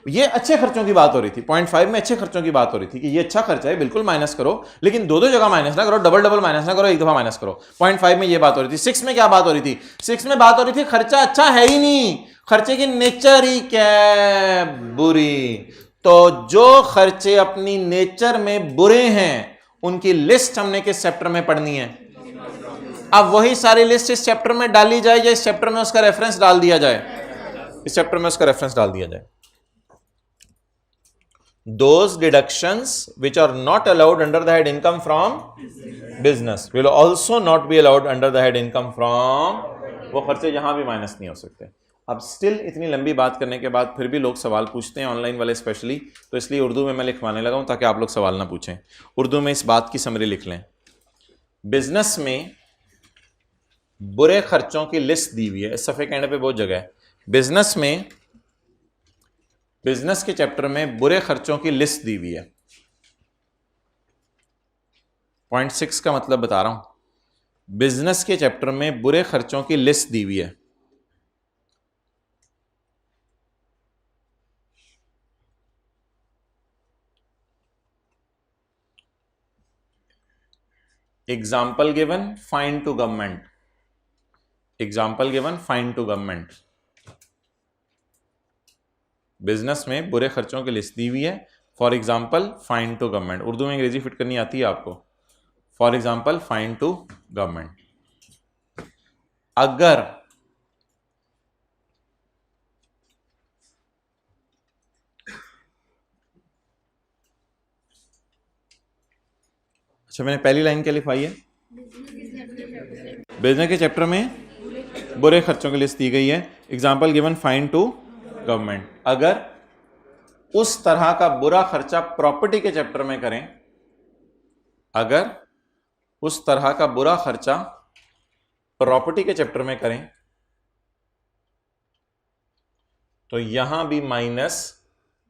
[SPEAKER 1] ये अच्छे खर्चों की बात हो रही थी, पॉइंट 5 में अच्छे खर्चों की बात हो रही थी कि ये अच्छा खर्चा है, बिल्कुल माइनस करो, लेकिन दो दो जगह माइनस ना करो, डबल डबल माइनस ना करो, एक दफा माइनस करो। पॉइंट 5 में ये बात हो रही थी। 6 में क्या बात हो रही थी? 6 में बात हो रही थी खर्चा अच्छा है ही नहीं, खर्चे की नेचर ही क्या बुरी। तो जो खर्चे अपनी नेचर में बुरे हैं उनकी लिस्ट हमने किस चैप्टर में पढ़नी है? अब वही सारी लिस्ट इस चैप्टर में डाली जाए या इस चैप्टर में उसका रेफरेंस डाल दिया जाए? इस चैप्टर में उसका रेफरेंस डाल दिया जाए। Those deductions which are not allowed under the head income from business will also not be allowed under the head income from, वो खर्चे यहां भी माइनस नहीं हो सकते। अब स्टिल इतनी लंबी बात करने के बाद फिर भी लोग सवाल पूछते हैं, ऑनलाइन वाले स्पेशली, तो इसलिए उर्दू में मैं लिखवाने लगा हूं ताकि आप लोग सवाल ना पूछें। उर्दू में इस बात की समरी लिख लें। बिजनेस में बुरे खर्चों की लिस्ट दी हुई है, इस सफ़े के एंड पे बहुत जगह है। बिजनेस में, बिजनेस के चैप्टर में बुरे खर्चों की लिस्ट दी हुई है। पॉइंट 6 का मतलब बता रहा हूं, बिजनेस के चैप्टर में बुरे खर्चों की लिस्ट दी हुई है। Example given, fine to government. Example given, fine to government. Business में बुरे खर्चों की लिस्ट दी हुई है। For example fine to government. Urdu में अंग्रेजी फिट करनी आती है आपको? For example fine to government. अगर अच्छा, मैंने पहली लाइन क्या लिखवाई है? बिजनेस के चैप्टर में बुरे खर्चों की लिस्ट दी गई है। Example given fine to government. अगर उस तरह का बुरा खर्चा प्रॉपर्टी के चैप्टर में करें, अगर उस तरह का बुरा खर्चा प्रॉपर्टी के चैप्टर में करें तो यहां भी माइनस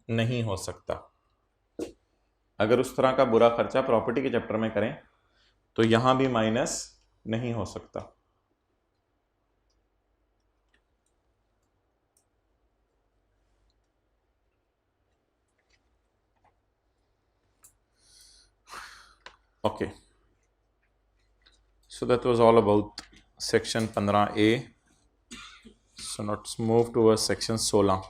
[SPEAKER 1] नहीं हो सकता। अगर उस तरह का बुरा खर्चा प्रॉपर्टी के चैप्टर में करें तो यहां भी माइनस नहीं हो सकता। Okay, so that was all about section 15A. So let's move towards section 16.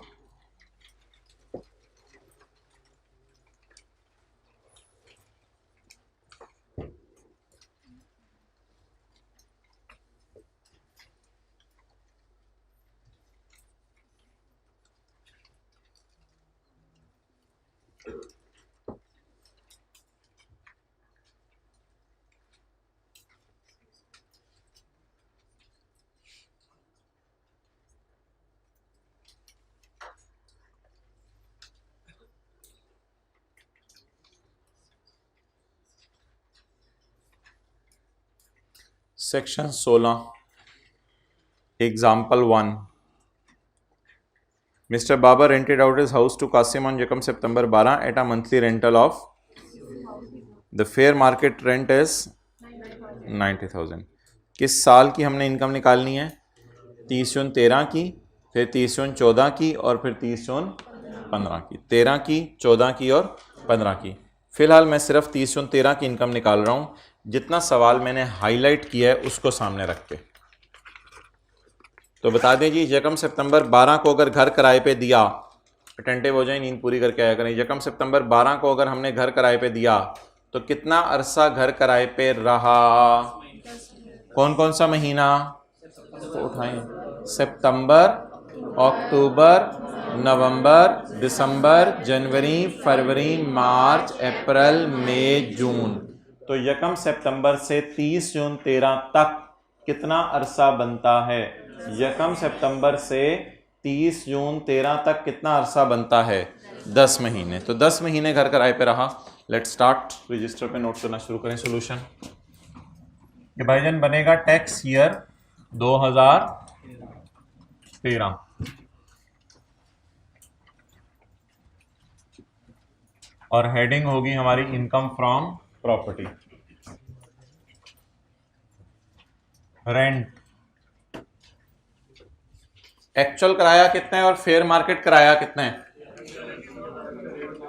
[SPEAKER 1] Section 16, Example 1. Mr. Baba rented out his house to Qasim on Yakam September 12 at a monthly rental of, the fair market rent is 90,000. किस साल की हमने income निकालनी है? 30/13 की, फिर 30/14 की और फिर 30/15 की। 13 की, 14 की और 15 की। फिलहाल मैं सिर्फ 30/13 की इनकम निकाल रहा हूं। जितना सवाल मैंने हाईलाइट किया है उसको सामने रख के तो बता दें जी। यकम सितंबर 12 को अगर घर किराए पे दिया, अटेंटिव हो जाए, नींद पूरी करके आया करें। यकम सितंबर 12 को अगर हमने घर किराए पे दिया तो कितना अरसा घर किराए पे रहा? कौन कौन सा महीना? तो उठाएं, सितंबर, अक्टूबर, नवंबर, दिसंबर, जनवरी, फरवरी, मार्च, अप्रैल, मई, जून। तो यकम सितंबर से 30 जून 13 तक कितना अरसा बनता है? यकम सितंबर से 30 जून 13 तक कितना अरसा बनता है? 10 महीने। तो 10 महीने घर किराए पे रहा। Let's start. रजिस्टर पे नोट करना शुरू करें। सॉल्यूशन ये भाईजान बनेगा टैक्स ईयर 2013 और हेडिंग होगी हमारी income from property. Rent. Actual किराया कितना है और फेयर मार्केट किराया कितना है?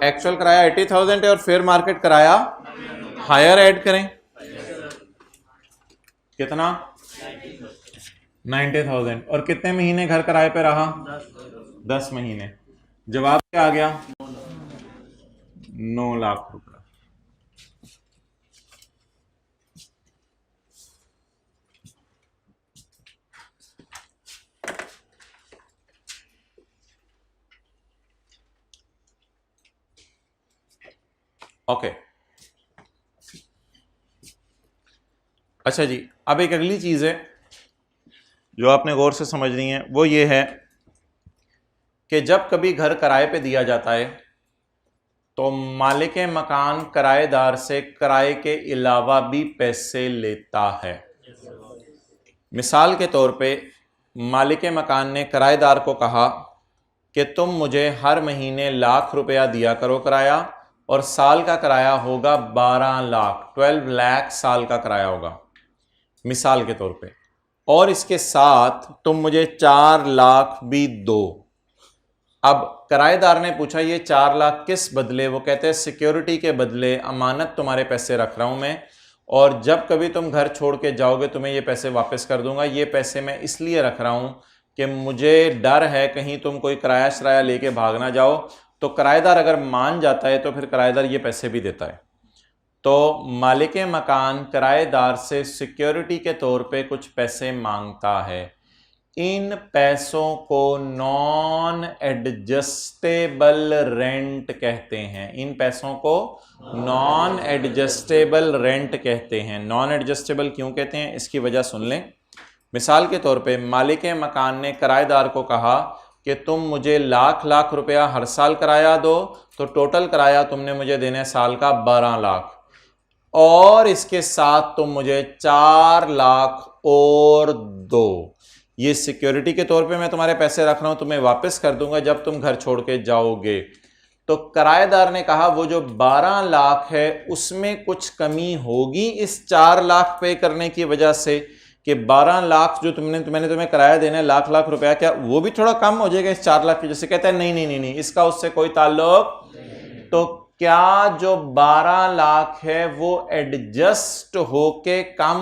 [SPEAKER 1] एक्चुअल किराया 80,000 है और फेयर मार्केट किराया हायर ऐड करें कितना? 90,000। और कितने महीने घर किराए पे रहा? 10 महीने। जवाब क्या आ गया? 9 लाख रुपए। ओके अच्छा जी, अब एक अगली चीज है जो आपने गौर से समझनी है, वो ये है कि जब कभी घर किराए पे दिया जाता है तो मालिक मकान किराएदार से किराए के अलावा भी पैसे लेता है। मिसाल के तौर पे मालिक मकान ने किराएदार को कहा कि तुम मुझे हर महीने लाख रुपया दिया करो किराया, और साल का किराया होगा 12 लाख, 12 लाख साल का किराया होगा मिसाल के तौर पे, और इसके साथ तुम मुझे 4 लाख भी दो। अब किराएदार ने पूछा ये 4 लाख किस बदले? वो कहते हैं सिक्योरिटी के बदले, अमानत तुम्हारे पैसे रख रहा हूं मैं, और जब कभी तुम घर छोड़ के जाओगे तुम्हें ये पैसे वापस कर दूंगा। ये पैसे मैं इसलिए रख रहा हूं कि मुझे डर है कहीं तुम कोई किराया शराया लेके भाग ना जाओ। तो किराएदार अगर मान जाता है तो फिर किराएदार ये पैसे भी देता है। तो मालिक मकान किराएदार से सिक्योरिटी के तौर पे कुछ पैसे मांगता है। इन पैसों को नॉन एडजस्टेबल रेंट कहते हैं। इन पैसों को नॉन एडजस्टेबल रेंट कहते हैं। नॉन एडजस्टेबल क्यों कहते हैं इसकी वजह सुन लें। मिसाल के तौर पे मालिक मकान ने किराएदार को कहा कि तुम मुझे लाख रुपया हर साल किराया दो, तो टोटल किराया तुमने मुझे देना है साल का 12 लाख, और इसके साथ तुम मुझे 4 लाख और दो। ये सिक्योरिटी के तौर पे मैं तुम्हारे पैसे रख रहा हूं, तुम्हें वापस कर दूंगा जब तुम घर छोड़ के जाओगे। तो किराएदार ने कहा वो जो 12 लाख है उसमें कुछ कमी होगी इस 4 लाख पे करने की वजह से, कि 12 लाख जो मैंने तुम्हें किराया देना है लाख रुपया, क्या वो भी थोड़ा कम हो जाएगा इस 4 लाख की? जैसे कहता है नहीं, इसका उससे कोई ताल्लुक। तो क्या जो 12 लाख है वो एडजस्ट होके कम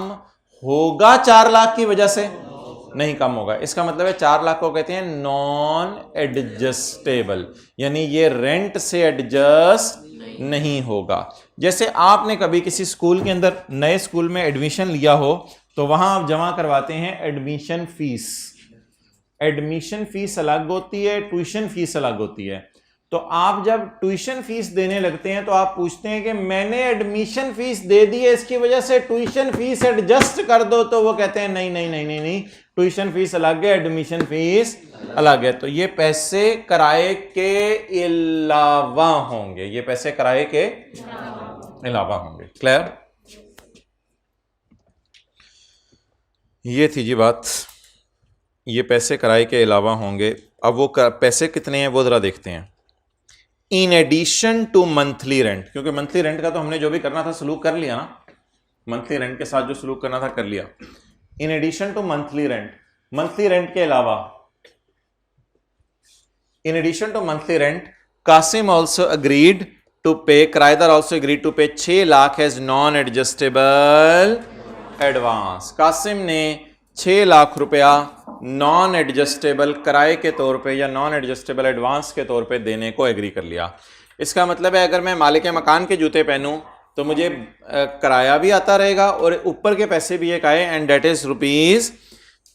[SPEAKER 1] होगा 4 लाख की वजह से? नहीं कम होगा। इसका मतलब है 4 लाख को कहते हैं नॉन एडजस्टेबल, यानी ये रेंट से एडजस्ट नहीं होगा। जैसे आपने कभी किसी स्कूल के अंदर नए स्कूल में एडमिशन लिया हो तो वहां आप जमा करवाते हैं एडमिशन फीस। एडमिशन फीस अलग होती है, ट्यूशन फीस अलग होती है। तो आप जब ट्यूशन फीस देने लगते हैं तो आप पूछते हैं कि मैंने एडमिशन फीस दे दी है, इसकी वजह से ट्यूशन फीस एडजस्ट कर दो। तो वो कहते हैं नहीं, ट्यूशन फीस अलग है, एडमिशन फीस अलग है। तो ये पैसे किराए के अलावा होंगे, ये पैसे किराए के अलावा होंगे। क्लियर? ये थी जी बात, ये पैसे किराए के अलावा होंगे। अब वो पैसे कितने हैं वो जरा देखते हैं। In addition to monthly rent, क्योंकि मंथली रेंट का तो हमने जो भी करना था सलूक कर लिया ना, मंथली रेंट के साथ जो सलूक करना था कर लिया। In addition to monthly rent के अलावा, in addition to monthly rent, Qasim also agreed to pay, किराएदार also agreed to pay 6 lakh as non adjustable advance. Qasim ने 6 लाख रुपया नॉन एडजस्टेबल किराए के तौर पे या नॉन एडजस्टेबल एडवांस के तौर पे देने को एग्री कर लिया। इसका मतलब है अगर मैं मालिक मकान के जूते पहनूं तो मुझे किराया भी आता रहेगा और ऊपर के पैसे भी एक आए, and that is rupees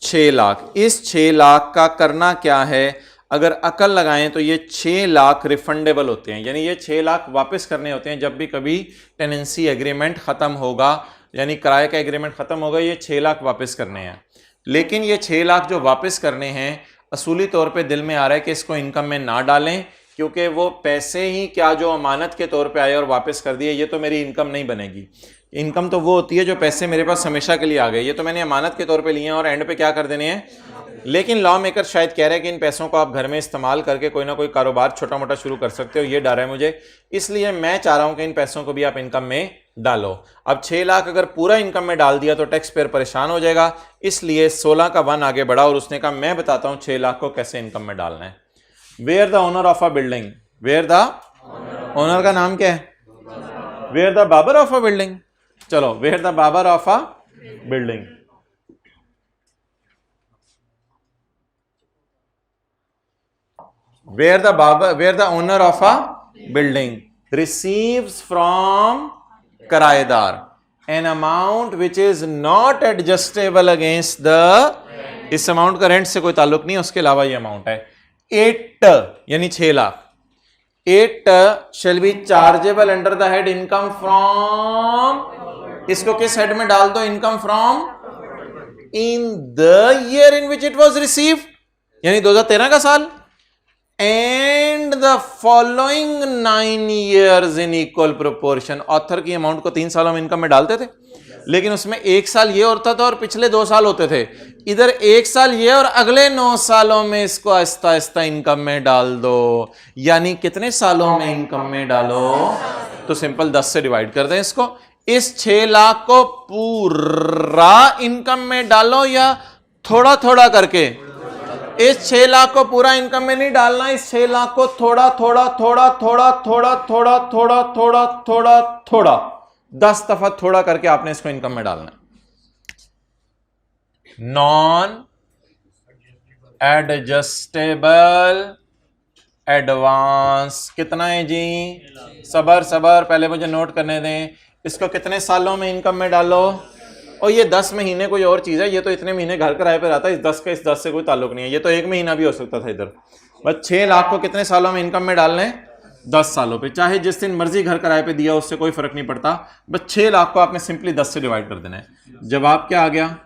[SPEAKER 1] 6 lakh. इस 6 लाख का करना क्या है? अगर अकल लगाएं तो ये 6 लाख रिफंडेबल होते हैं, यानी ये 6 लाख वापस करने होते हैं जब भी कभी टेनेंसी एग्रीमेंट खत्म होगा, यानी किराए का एग्रीमेंट खत्म होगा, ये 6 लाख वापस करने हैं। लेकिन ये 6 लाख जो वापस करने हैं असूली तौर पे दिल में आ रहा है कि इसको इनकम में ना डालें, क्योंकि वो पैसे ही क्या जो अमानत के तौर पे आए और वापस कर दिए, ये तो मेरी इनकम नहीं बनेगी। इनकम तो वो होती है जो पैसे मेरे पास हमेशा के लिए आ गए, ये तो मैंने अमानत के तौर पे लिए हैं और एंड पे क्या कर देने हैं। लेकिन लॉ मेकर शायद कह रहे हैं कि इन पैसों को आप घर में इस्तेमाल करके कोई ना कोई कारोबार छोटा मोटा शुरू कर सकते हो, ये डर है मुझे, इसलिए मैं चाह रहा हूं कि इन पैसों को भी आप इनकम में डालो। अब 6 लाख अगर पूरा इनकम में डाल दिया तो टैक्स पेयर परेशान हो जाएगा, इसलिए 16 का 1 आगे बढ़ा और उसने कहा मैं बताता हूं 6 लाख को कैसे इनकम में डालना है। Where the owner of a building, where the owner का नाम क्या है? Where the Babar of a building. चलो, where the Babar of a building. Where the Babar, where the owner of a building receives from किराएदार an amount which is not adjustable against the, इस amount का rent से कोई ताल्लुक नहीं है, उसके अलावा ये अमाउंट है 8 यानी 6 lakh. 8 shall be chargeable under the head income from, इसको किस हेड में डाल दो? Income from in the year in which it was receive, यानी 2013 का साल, and the following 9 years in equal proportion. Author की अमाउंट को 3 सालों में इनकम में डालते थे, लेकिन उसमें 1 साल ये होता था और पिछले 2 साल होते थे। इधर 1 साल ये और अगले 9 सालों में इसको आहिस्ता आहिस्ता इनकम में डाल दो। यानी कितने सालों में इनकम में डालो? तो सिंपल 10 से डिवाइड कर दें इसको। इस 6 लाख को पूरा इनकम में डालो या थोड़ा थोड़ा करके? इस 6 लाख को पूरा इनकम में नहीं डालना, इस 6 लाख को थोड़ा थोड़ा थोड़ा थोड़ा थोड़ा थोड़ा थोड़ा थोड़ा थोड़ा थोड़ा 10 दफा थोड़ा करके आपने इसको इनकम में डालना है। नॉन एडजस्टेबल एडवांस कितना है जी? सबर सबर, पहले मुझे नोट करने दें। इसको कितने सालों में इनकम में डालो? और ये 10 महीने कोई और चीज है, ये तो इतने महीने घर किराए पे रहता है, इस 10 का इस 10 से कोई ताल्लुक नहीं है, ये तो 1 महीना भी हो सकता था इधर। बस 6 लाख को कितने सालों में इनकम में डालने? 10 सालों पे, चाहे जिस दिन मर्जी घर किराए पे दिया उससे कोई फर्क नहीं पड़ता। बस 6 लाख को आपने सिंपली 10 से डिवाइड कर देना है। जवाब क्या आ गया?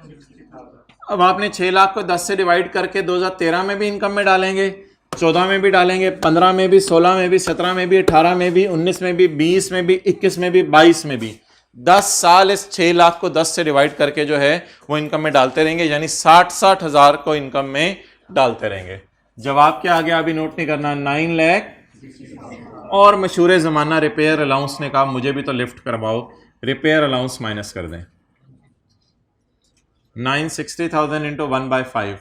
[SPEAKER 1] अब आपने 6 लाख को 10 से डिवाइड करके 2013 में भी इनकम में डालेंगे, 14 में भी डालेंगे, 15 में भी, 16 में भी, 17 में भी, 18 में भी, 19 में भी, 20 में भी, 21 में भी, 22 में भी। 10 साल इस 6 लाख को 10 से डिवाइड करके जो है वो इनकम में डालते रहेंगे, यानी 60 हजार को इनकम में डालते रहेंगे। जवाब क्या आ गया? अभी नोट नहीं करना, 9 लाख। और मशहूर जमाना रिपेयर अलाउंस ने कहा मुझे भी तो लिफ्ट करवाओ, रिपेयर अलाउंस माइनस कर दें। 960,000 इंटू 1/5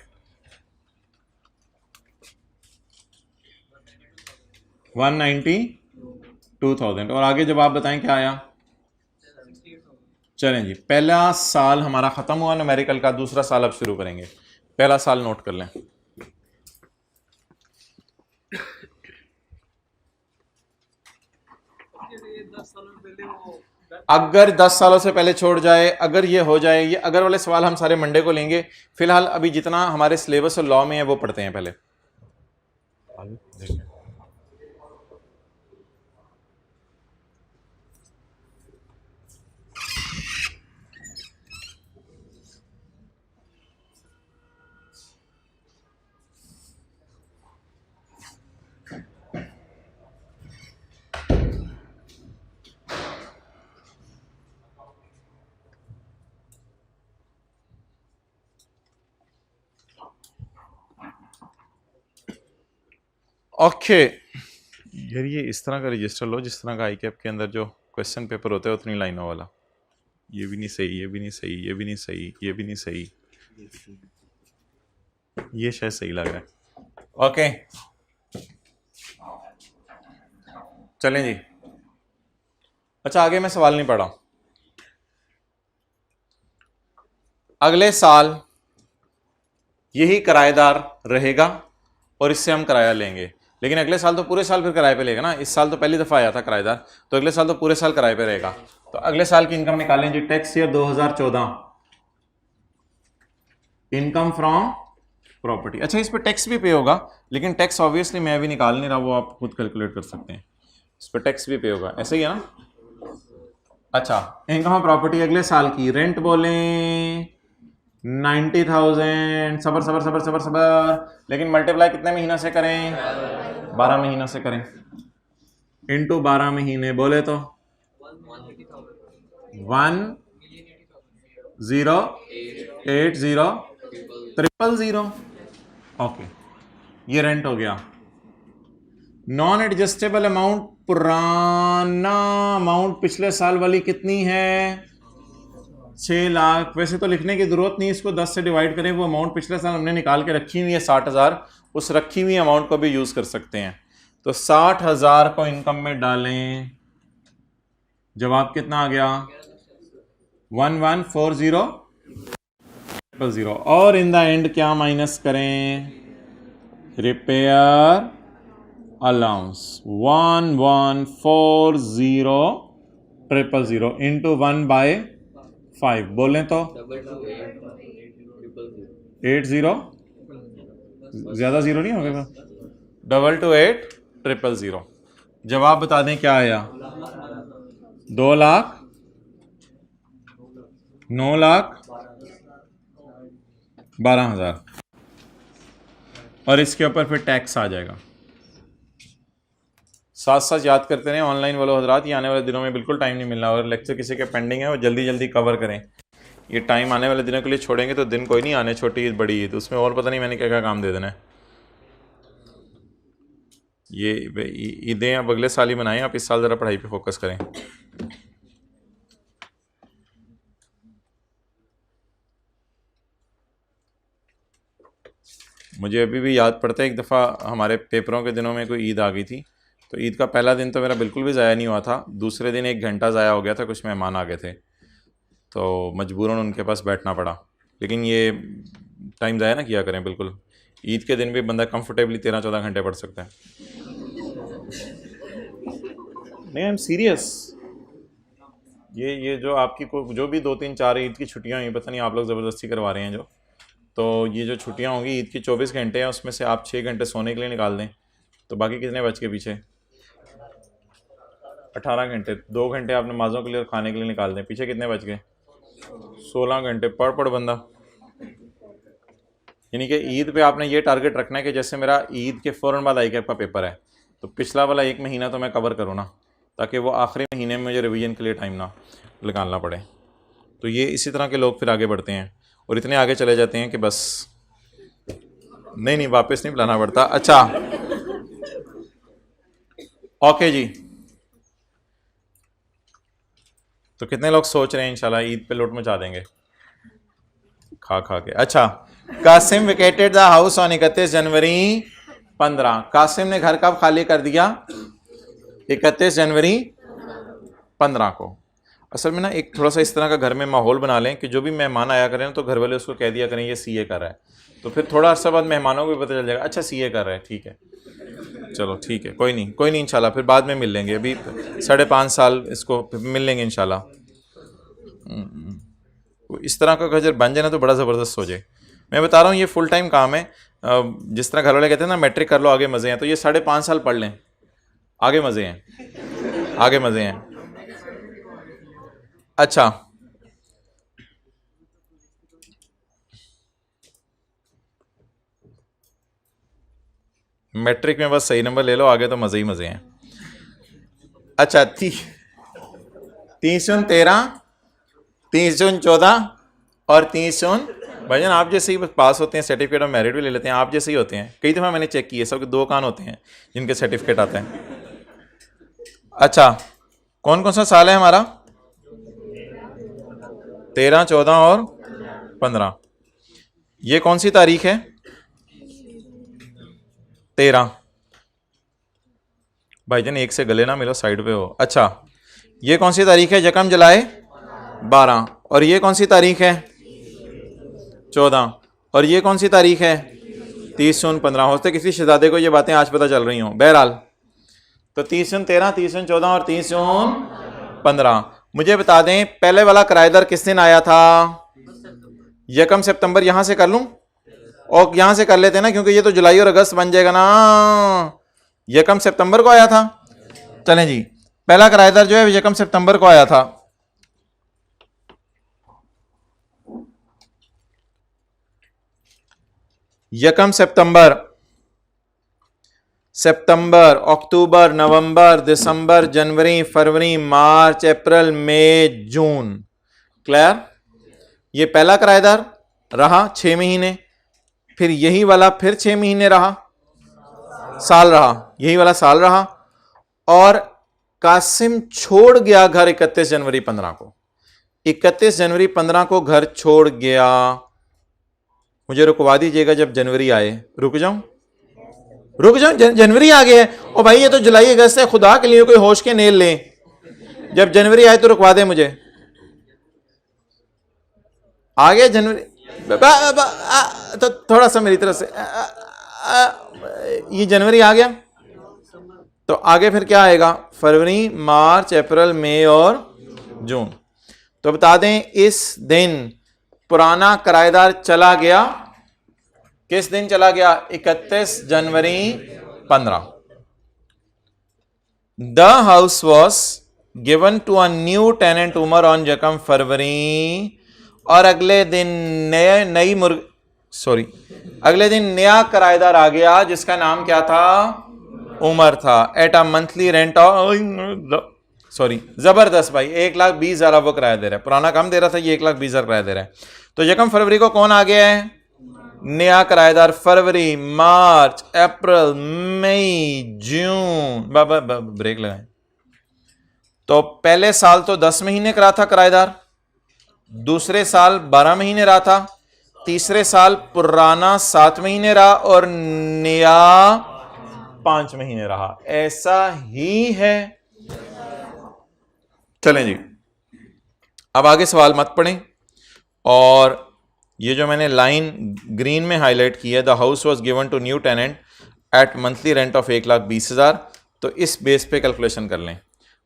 [SPEAKER 1] 192,000। और आगे जवाब बताएं क्या आया? चलें जी, पहला साल हमारा खत्म हुआ न्यूमेरिकल का, दूसरा साल अब शुरू करेंगे। पहला साल नोट कर लें। अगर 10 सालों से पहले छोड़ जाए, अगर ये हो जाए, ये अगर वाले सवाल हम सारे मंडे को लेंगे। फिलहाल अभी जितना हमारे सिलेबस और लॉ में है वो पढ़ते हैं पहले। ओके यार, ये इस तरह का रजिस्टर लो जिस तरह का आई कैप के अंदर जो क्वेश्चन पेपर होता है उतनी लाइनों वाला। ये भी नहीं सही, ये भी नहीं सही, ये भी नहीं सही, ये भी नहीं सही, ये शायद सही लग रहा है। ओके चलें जी। अच्छा, आगे मैं सवाल नहीं पढ़ा। अगले साल यही किराएदार रहेगा और इससे हम किराया लेंगे, लेकिन अगले साल तो पूरे साल फिर किराए पे लेगा ना। इस साल तो पहली दफा आया था किराएदार, तो अगले साल तो पूरे साल किराए पे रहेगा। तो अगले साल की इनकम निकालें जी। Tax year 2014, income from property. अच्छा, इस पर टैक्स भी पे होगा, लेकिन टैक्स ऑब्वियसली मैं भी निकाल नहीं रहा, वो आप खुद कैलकुलेट कर सकते हैं। इस पर टैक्स भी पे होगा, ऐसे ही है ना। अच्छा, इनकम प्रॉपर्टी अगले साल की, रेंट बोलें 90,000। सबर सबर सबर सबर सबर, लेकिन मल्टीप्लाई कितने महीनों से करें? 12 महीनों से करें। इंटू 12 महीने बोले तो 1080,000। ओके, ये रेंट हो गया। नॉन एडजस्टेबल अमाउंट, पुराना अमाउंट पिछले साल वाली कितनी है? 6 लाख। वैसे तो लिखने की जरूरत नहीं, इसको 10 से डिवाइड करें, वो अमाउंट पिछले साल हमने निकाल के रखी हुई है 60,000, उस रखी हुई अमाउंट को भी यूज कर सकते हैं। तो 60,000 को इनकम में डालें, जवाब कितना आ गया? 1140,000। और इन द एंड क्या माइनस करें? रिपेयर अलाउंस 1140,000 इंटू 1/5 बोलें तो 80, ज्यादा जीरो नहीं होगा? 228,000। जवाब बता दें क्या आया? 2 लाख, 9 लाख 12,000। और इसके ऊपर फिर टैक्स आ जाएगा। साथ साथ याद करते रहें ऑनलाइन वालों हजरात, ये आने वाले दिनों में बिल्कुल टाइम नहीं मिलना, और लेक्चर किसी के पेंडिंग है वो जल्दी जल्दी कवर करें। ये टाइम आने वाले दिनों के लिए छोड़ेंगे तो दिन कोई नहीं आने, छोटी ईद बड़ी ईद, उसमें और पता नहीं मैंने क्या क्या काम दे देना है। ये ईदें अब अगले साल ही बनाएं, आप इस साल ज़रा पढ़ाई पे फोकस करें। मुझे अभी भी याद पड़ता है, एक दफ़ा हमारे पेपरों के दिनों में कोई ईद आ गई थी, तो ईद का पहला दिन तो मेरा बिल्कुल भी ज़ाया नहीं हुआ था, दूसरे दिन 1 घंटा ज़ाया हो गया था, कुछ मेहमान आ गए थे तो मजबूरन उनके पास बैठना पड़ा। लेकिन ये टाइम ज़ाया ना किया करें बिल्कुल, ईद के दिन भी बंदा कंफर्टेबली 13-14 घंटे पढ़ सकता है। नहीं, आई एम सीरियस। ये जो आपकी जो भी 2-3-4 ईद की छुट्टियाँ हुई, पता नहीं आप लोग ज़बरदस्ती करवा रहे हैं जो, तो ये जो छुट्टियाँ होंगी ईद की 24 घंटे हैं, उसमें से आप 6 घंटे सोने के लिए निकाल दें, तो बाकी कितने बच के पीछे? 18 घंटे। 2 घंटे आप नमाज़ों के लिए और खाने के लिए निकाल दें, पीछे कितने बच गए? 16 घंटे। पढ़ बंदा। यानी कि ईद पे आपने ये टारगेट रखना है कि जैसे मेरा ईद के फ़ौरन बाद ICAP का पेपर है, तो पिछला वाला 1 महीना तो मैं कवर करूँ ना, ताकि वो आखिरी महीने में मुझे रिवीजन के लिए टाइम ना निकालना पड़े। तो ये इसी तरह के लोग फिर आगे बढ़ते हैं और इतने आगे चले जाते हैं कि बस नहीं वापस नहीं बुलाना पड़ता। अच्छा, ओके जी। तो कितने लोग सोच रहे हैं इंशाल्लाह ईद पे लौट मचा देंगे खा के? अच्छा, कासिम विकेटेड द हाउस ऑन 31 जनवरी 15। कासिम ने घर कब खाली कर दिया? 31 जनवरी 15 को। असल में ना एक थोड़ा सा इस तरह का घर में माहौल बना लें कि जो भी मेहमान आया करें तो घर वाले उसको कह दिया करें ये CA कर रहा है, तो फिर थोड़ा अर्सा बाद मेहमानों को भी पता चल जाएगा अच्छा CA कर रहा है, ठीक है, चलो ठीक है, कोई नहीं इंशाल्लाह फिर बाद में मिल लेंगे, अभी 5.5 साल इसको मिल लेंगे इंशाल्लाह। इस तरह का अगर बन जाए ना तो बड़ा ज़बरदस्त हो जाए। मैं बता रहा हूँ ये फुल टाइम काम है। जिस तरह घर वाले कहते हैं ना मैट्रिक कर लो आगे मज़े हैं, तो ये 5.5 साल पढ़ लें, आगे मज़े हैं, आगे मज़े हैं। अच्छा, मैट्रिक में बस सही नंबर ले लो, आगे तो मज़े ही मज़े हैं। अच्छा, 3-13, 3-14 और 3 भाईजान आप जैसे ही पास होते हैं सर्टिफिकेट ऑफ मेरिट भी ले लेते हैं, आप जैसे ही होते हैं। कई दफ़ा मैंने चेक किए, सबके 2 कान होते हैं जिनके सर्टिफिकेट आते हैं। अच्छा, कौन कौन सा साल है हमारा? 13, 14 और 15। ये कौन सी तारीख है? 13। भाईजान एक से गले ना मिलो, साइड पे हो। अच्छा, ये कौन सी तारीख है? यकम जुलाई 12। और ये कौन सी तारीख है? 14। और ये कौन सी तारीख है? 30-15। होते किसी शहजादे को ये बातें आज पता चल रही हों। बहरहाल तो 30-13, 30-14 और 30-15। मुझे बता दें पहले वाला किराएदार किस दिन आया था? यकम सितंबर। यहां से कर लूं और यहां से कर लेते हैं ना, क्योंकि ये तो जुलाई और अगस्त बन जाएगा ना। यकम सितंबर को आया था। चलें जी, पहला किराएदार जो है यकम सितंबर को आया था। यकम सितंबर, अक्टूबर, नवंबर, दिसंबर, जनवरी, फरवरी, मार्च, अप्रैल, मई, जून। क्लियर? ये पहला किराएदार रहा 6 महीने, फिर यही वाला फिर 6 महीने रहा, साल रहा, यही वाला साल रहा, और कासिम छोड़ गया घर 31 जनवरी 15 को। 31 जनवरी 15 को घर छोड़ गया। मुझे रुकवा दीजिएगा जब जनवरी आए। रुक जाऊं? जनवरी आ गया है। और भाई ये तो जुलाई अगस्त है, खुदा के लिए कोई होश के नेल ले। जब जनवरी आए तो रुकवा दे मुझे। आ गया जनवरी, तो थोड़ा सा मेरी तरफ से ये जनवरी आ गया, तो आगे फिर क्या आएगा? फरवरी, मार्च, अप्रैल, मई और जून। तो बता दें इस दिन पुराना किराएदार चला गया। किस दिन चला गया? 31 जनवरी 15। The house was given to a new tenant Umar on जकम फरवरी, और अगले दिन अगले दिन नया किराएदार आ गया जिसका नाम क्या था? उमर था। एट अ मंथली रेंट जबरदस्त भाई, 1,20,000 वो किराया दे रहा है। पुराना कम दे रहा था, ये 1,20,000 किराया दे रहा है। तो यकम फरवरी को कौन आ गया है? नया किराएदार। फरवरी, मार्च, अप्रैल, मई, जून, ब्रेक लगाए। तो पहले साल तो 10 महीने का रहा था किराएदार, दूसरे साल 12 महीने रहा था, तीसरे साल पुराना 7 महीने रहा, और नया 5 महीने रहा। ऐसा ही है। चलें जी, अब आगे सवाल मत पढ़ें। और ये जो मैंने लाइन ग्रीन में हाईलाइट की है, the house was given to new tenant at monthly rent of 1,20,000, तो इस बेस पे कैलकुलेशन कर लें।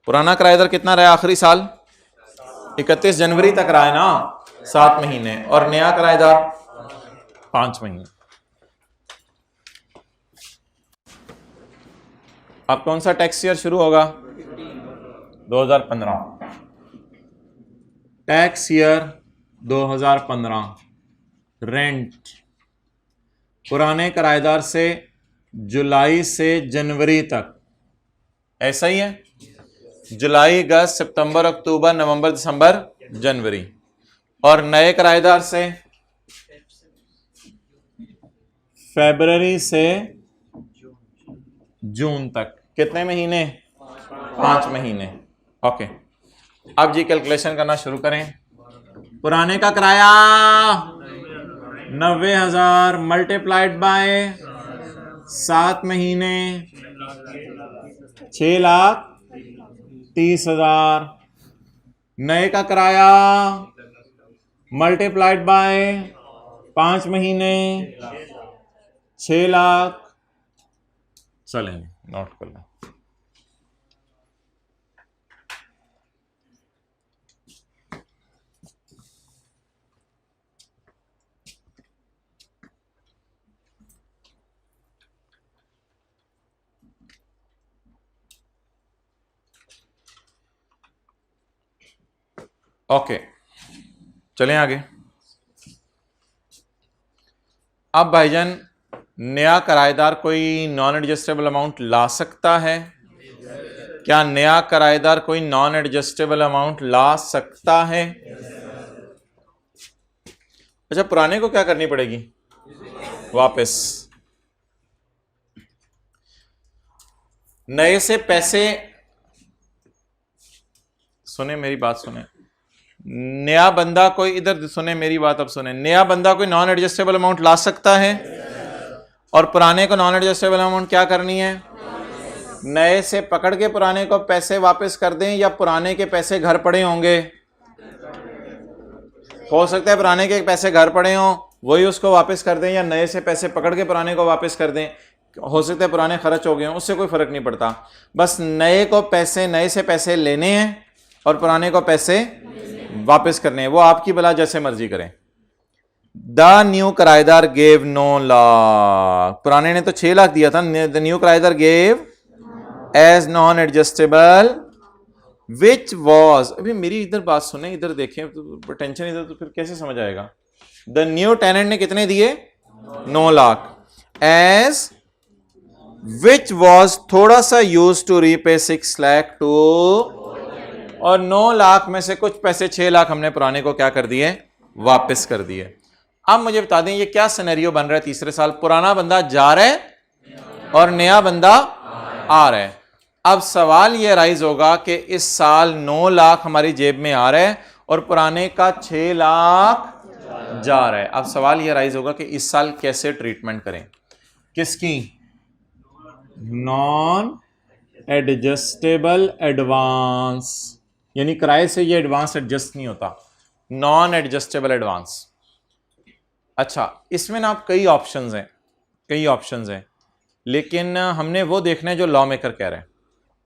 [SPEAKER 1] पुराना किराएदार कितना रहा आखिरी साल? 31 जनवरी तक रहा है ना, 7 महीने, और नया किराएदार 5 महीने। अब कौन सा टैक्स ईयर शुरू होगा? 2015। Tax year 2015। रेंट पुराने किराएदार से जुलाई से जनवरी तक, ऐसा ही है। जुलाई, अगस्त, सितंबर, अक्टूबर, नवंबर, दिसंबर, जनवरी। और नए किराएदार से फरवरी से जून तक। कितने महीने? 5 महीने। ओके, अब जी कैलकुलेशन करना शुरू करें। पुराने का किराया 90,000 मल्टीप्लाइड बाय 7 महीने, 6,30,000। नए का किराया मल्टीप्लाइड बाय 5 महीने, 6 लाख। चलें, नोट कर लें। ओके, चलें आगे। अब भाईजान, नया किराएदार कोई नॉन एडजस्टेबल अमाउंट ला सकता है? क्या नया किराएदार कोई नॉन एडजस्टेबल अमाउंट ला सकता है? अच्छा, पुराने को क्या करनी पड़ेगी? वापस। नए से पैसे, सुने मेरी बात सुने, नया बंदा कोई, इधर सुने मेरी बात, अब सुने। नया बंदा कोई नॉन एडजस्टेबल अमाउंट ला सकता है, और पुराने को नॉन एडजस्टेबल अमाउंट क्या करनी है? नए से पकड़ के पुराने को पैसे वापस कर दें, या पुराने के पैसे घर पड़े होंगे? हो सकता है पुराने के पैसे घर पड़े हों, वही उसको वापस कर दें, या नए से पैसे पकड़ के पुराने को वापस कर दें। हो सकता है पुराने खर्च हो गए हों, उससे कोई फर्क नहीं पड़ता। बस नए को पैसे, नए से पैसे लेने हैं और पुराने को पैसे वापस करने हैं। वो आपकी भला जैसे मर्जी करें। द न्यू किराएदार गेव 9 लाख। पुराने ने तो 6 लाख दिया था। द न्यू किराएदार gave as non adjustable which was, अभी मेरी इधर बात सुने, इधर देखें, तो टेंशन इधर, तो फिर कैसे समझ आएगा? द न्यू टेनेंट ने कितने दिए? 9 लाख। एज विच वॉज थोड़ा सा used to repay 6 lakh to, और 9 लाख में से कुछ पैसे 6 लाख हमने पुराने को क्या कर दिए? वापस कर दिए। अब मुझे बता दें ये क्या सिनेरियो बन रहा है? तीसरे साल पुराना बंदा जा रहा है, और नया बंदा आ रहा है। अब सवाल ये राइज होगा कि इस साल 9 लाख हमारी जेब में आ रहा है और पुराने का 6 लाख जा रहा है। अब सवाल ये राइज होगा कि इस साल कैसे ट्रीटमेंट करें, किसकी? नॉन एडजस्टेबल एडवांस, यानी किराए से ये एडवांस एडजस्ट नहीं होता, नॉन एडजस्टेबल एडवांस। अच्छा, इसमें ना आप कई ऑप्शंस हैं, लेकिन हमने वो देखना है जो लॉ मेकर कह रहे हैं।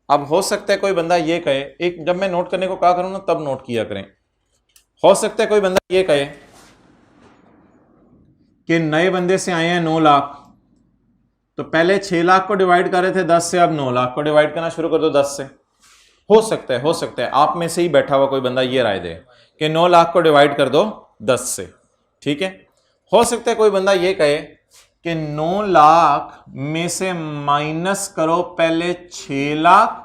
[SPEAKER 1] अब हो सकता है कोई बंदा ये कहे, एक जब मैं नोट करने को कहा करूं ना तब नोट किया करें, हो सकता है कोई बंदा ये कहे कि नए बंदे से आए हैं 9 लाख, तो पहले 6 लाख को डिवाइड कर रहे थे 10 से, अब 9 लाख को डिवाइड करना शुरू कर दो 10 से। हो सकता है आप में से ही बैठा हुआ कोई बंदा ये राय दे कि 9 लाख को डिवाइड कर दो 10 से, ठीक है। हो सकता है कोई बंदा ये कहे कि 9 लाख में से माइनस करो पहले 6 लाख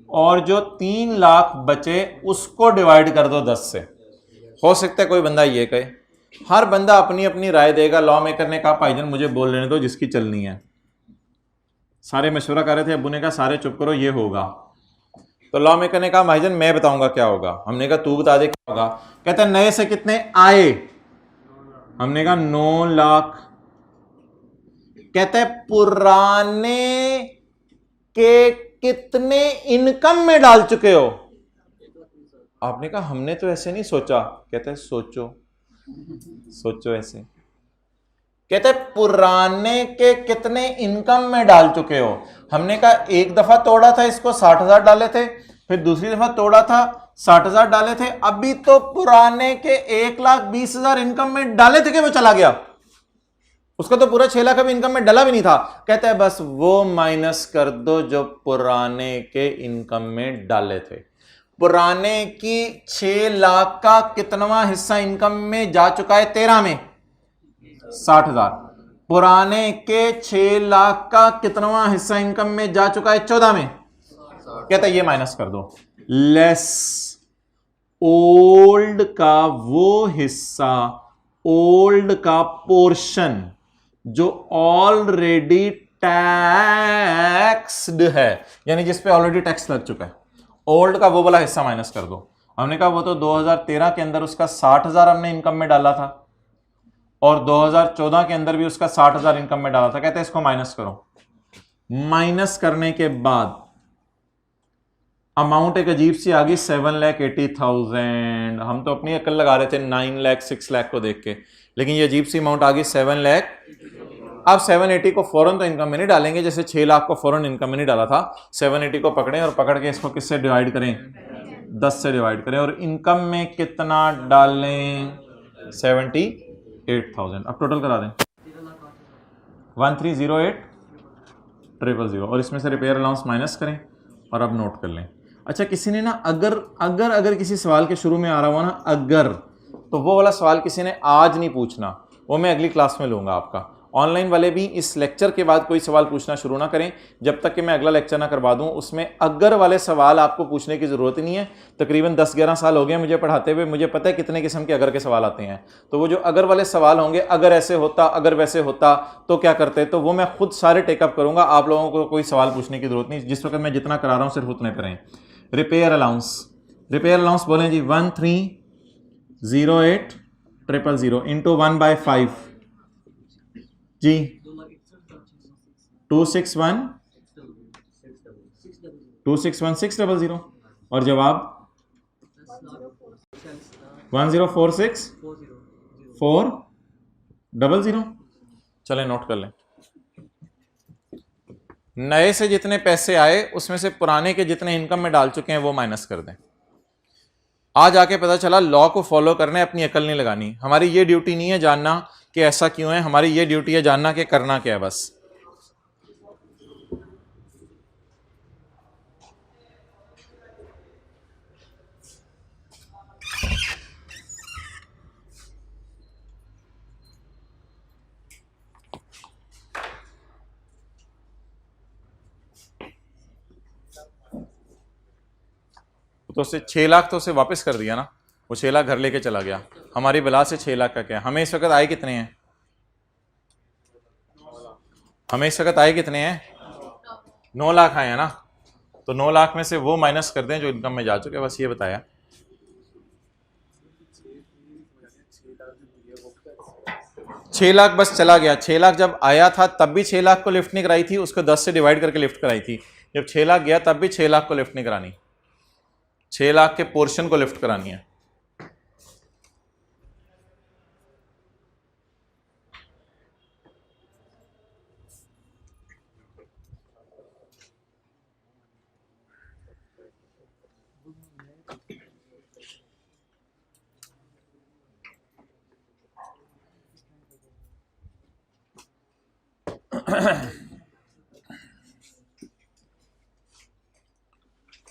[SPEAKER 1] और जो 3 लाख बचे उसको डिवाइड कर दो 10 से। हो सकता है कोई बंदा ये कहे। हर बंदा अपनी अपनी राय देगा। लॉ मेकर ने कहा भाईजान मुझे बोल लेने दो जिसकी चलनी है। सारे मशवरा कर रहे थे, अब्बू ने कहा सारे चुप करो ये होगा। तो लॉ मेकर ने कहा भाईजान मैं बताऊंगा क्या होगा। हमने कहा तू बता दे क्या होगा। कहता है नए से कितने आए, हमने कहा 9 लाख। कहता है पुराने के कितने इनकम में डाल चुके हो। आपने कहा हमने तो ऐसे नहीं सोचा। कहता है सोचो ऐसे। कहते हैं पुराने के कितने इनकम में डाल चुके हो। हमने कहा एक दफा तोड़ा था इसको 60,000 डाले थे, फिर दूसरी दफा तोड़ा था 60,000 डाले थे, अभी तो पुराने के 1,20,000 इनकम में डाले थे कि वो चला गया। उसका तो पूरा 6 लाख अभी इनकम में डला भी नहीं था। कहता है बस वो माइनस कर दो जो पुराने के इनकम में डाले थे। पुराने की 6 लाख का कितनवा हिस्सा इनकम में जा चुका है 13 में 60,000। पुराने के 6 लाख का कितनवा हिस्सा इनकम में जा चुका है 14 में। कहता है ये माइनस कर दो। लेस ओल्ड का वो हिस्सा, ओल्ड का पोर्शन जो ऑलरेडी टैक्स्ड है, यानी जिस पे ऑलरेडी टैक्स लग चुका है, ओल्ड का वो वाला हिस्सा माइनस कर दो। हमने कहा वो तो 2013 के अंदर उसका 60,000 हमने इनकम में डाला था और 2014 के अंदर भी उसका 60,000 इनकम में डाला था। कहते हैं इसको माइनस करो। माइनस करने के बाद अमाउंट एक अजीब सी आ गई 7,80,000। हम तो अपनी अकल लगा रहे थे 9 लाख 6 लाख को देख के, लेकिन ये अजीब सी अमाउंट आ गई 7 लाख। अब 780 को फौरन तो इनकम में नहीं डालेंगे, जैसे 6 लाख को फौरन इनकम में नहीं डाला था। 780 को पकड़ें और पकड़ के इसको किससे डिवाइड करें, 10 से डिवाइड करें और इनकम में कितना डालें, 78,000। अब टोटल करा दें 1308,000 और इसमें से रिपेयर अलाउंस माइनस करें और अब नोट कर लें। अच्छा, किसी ने ना अगर किसी सवाल के शुरू में आ रहा हुआ ना अगर, तो वो वाला सवाल किसी ने आज नहीं पूछना, वो मैं अगली क्लास में लूंगा आपका। ऑनलाइन वाले भी इस लेक्चर के बाद कोई सवाल पूछना शुरू ना करें जब तक कि मैं अगला लेक्चर ना करवा दूं। उसमें अगर वाले सवाल आपको पूछने की ज़रूरत ही नहीं है। तकरीबन 10-11 साल हो गए मुझे पढ़ाते हुए, मुझे पता है कितने किस्म के अगर के सवाल आते हैं। तो वो जो अगर वाले सवाल होंगे, अगर ऐसे होता, अगर वैसे होता तो क्या करते, तो वो मैं खुद सारे टेकअप करूँगा। आप लोगों को कोई सवाल पूछने की ज़रूरत नहीं। जिस वक्त मैं जितना करा रहा हूँ सिर्फ उतने करें। रिपेयर अलाउंस बोलें जी 1308,000 इंटू 1/5 जी 261,600 और जवाब 1046,400। चलें नोट कर लें। नए से जितने पैसे आए उसमें से पुराने के जितने इनकम में डाल चुके हैं वो माइनस कर दें। आज आके पता चला लॉ को फॉलो करना है, अपनी अकल नहीं लगानी। हमारी ये ड्यूटी नहीं है जानना कि ऐसा क्यों है, हमारी ये ड्यूटी है जानना कि करना क्या है बस। तो उससे 6 लाख तो उसे वापस कर दिया ना, वो 6 लाख घर लेके चला गया। हमारी बला से 6 लाख का क्या, हमें इस वक्त आए कितने हैं, हमें इस वक्त आए कितने हैं? 9 लाख आए हैं ना, तो 9 लाख में से वो माइनस कर दें जो इनकम में जा चुके हैं, बस ये बताया। छह लाख बस चला गया। 6 लाख जब आया था तब भी 6 लाख को लिफ्ट नहीं कराई थी, उसको 10 से डिवाइड करके लिफ्ट कराई थी। जब 6 लाख गया तब भी 6 लाख को लिफ्ट नहीं करानी, 6 लाख के पोर्शन को लिफ्ट करानी है।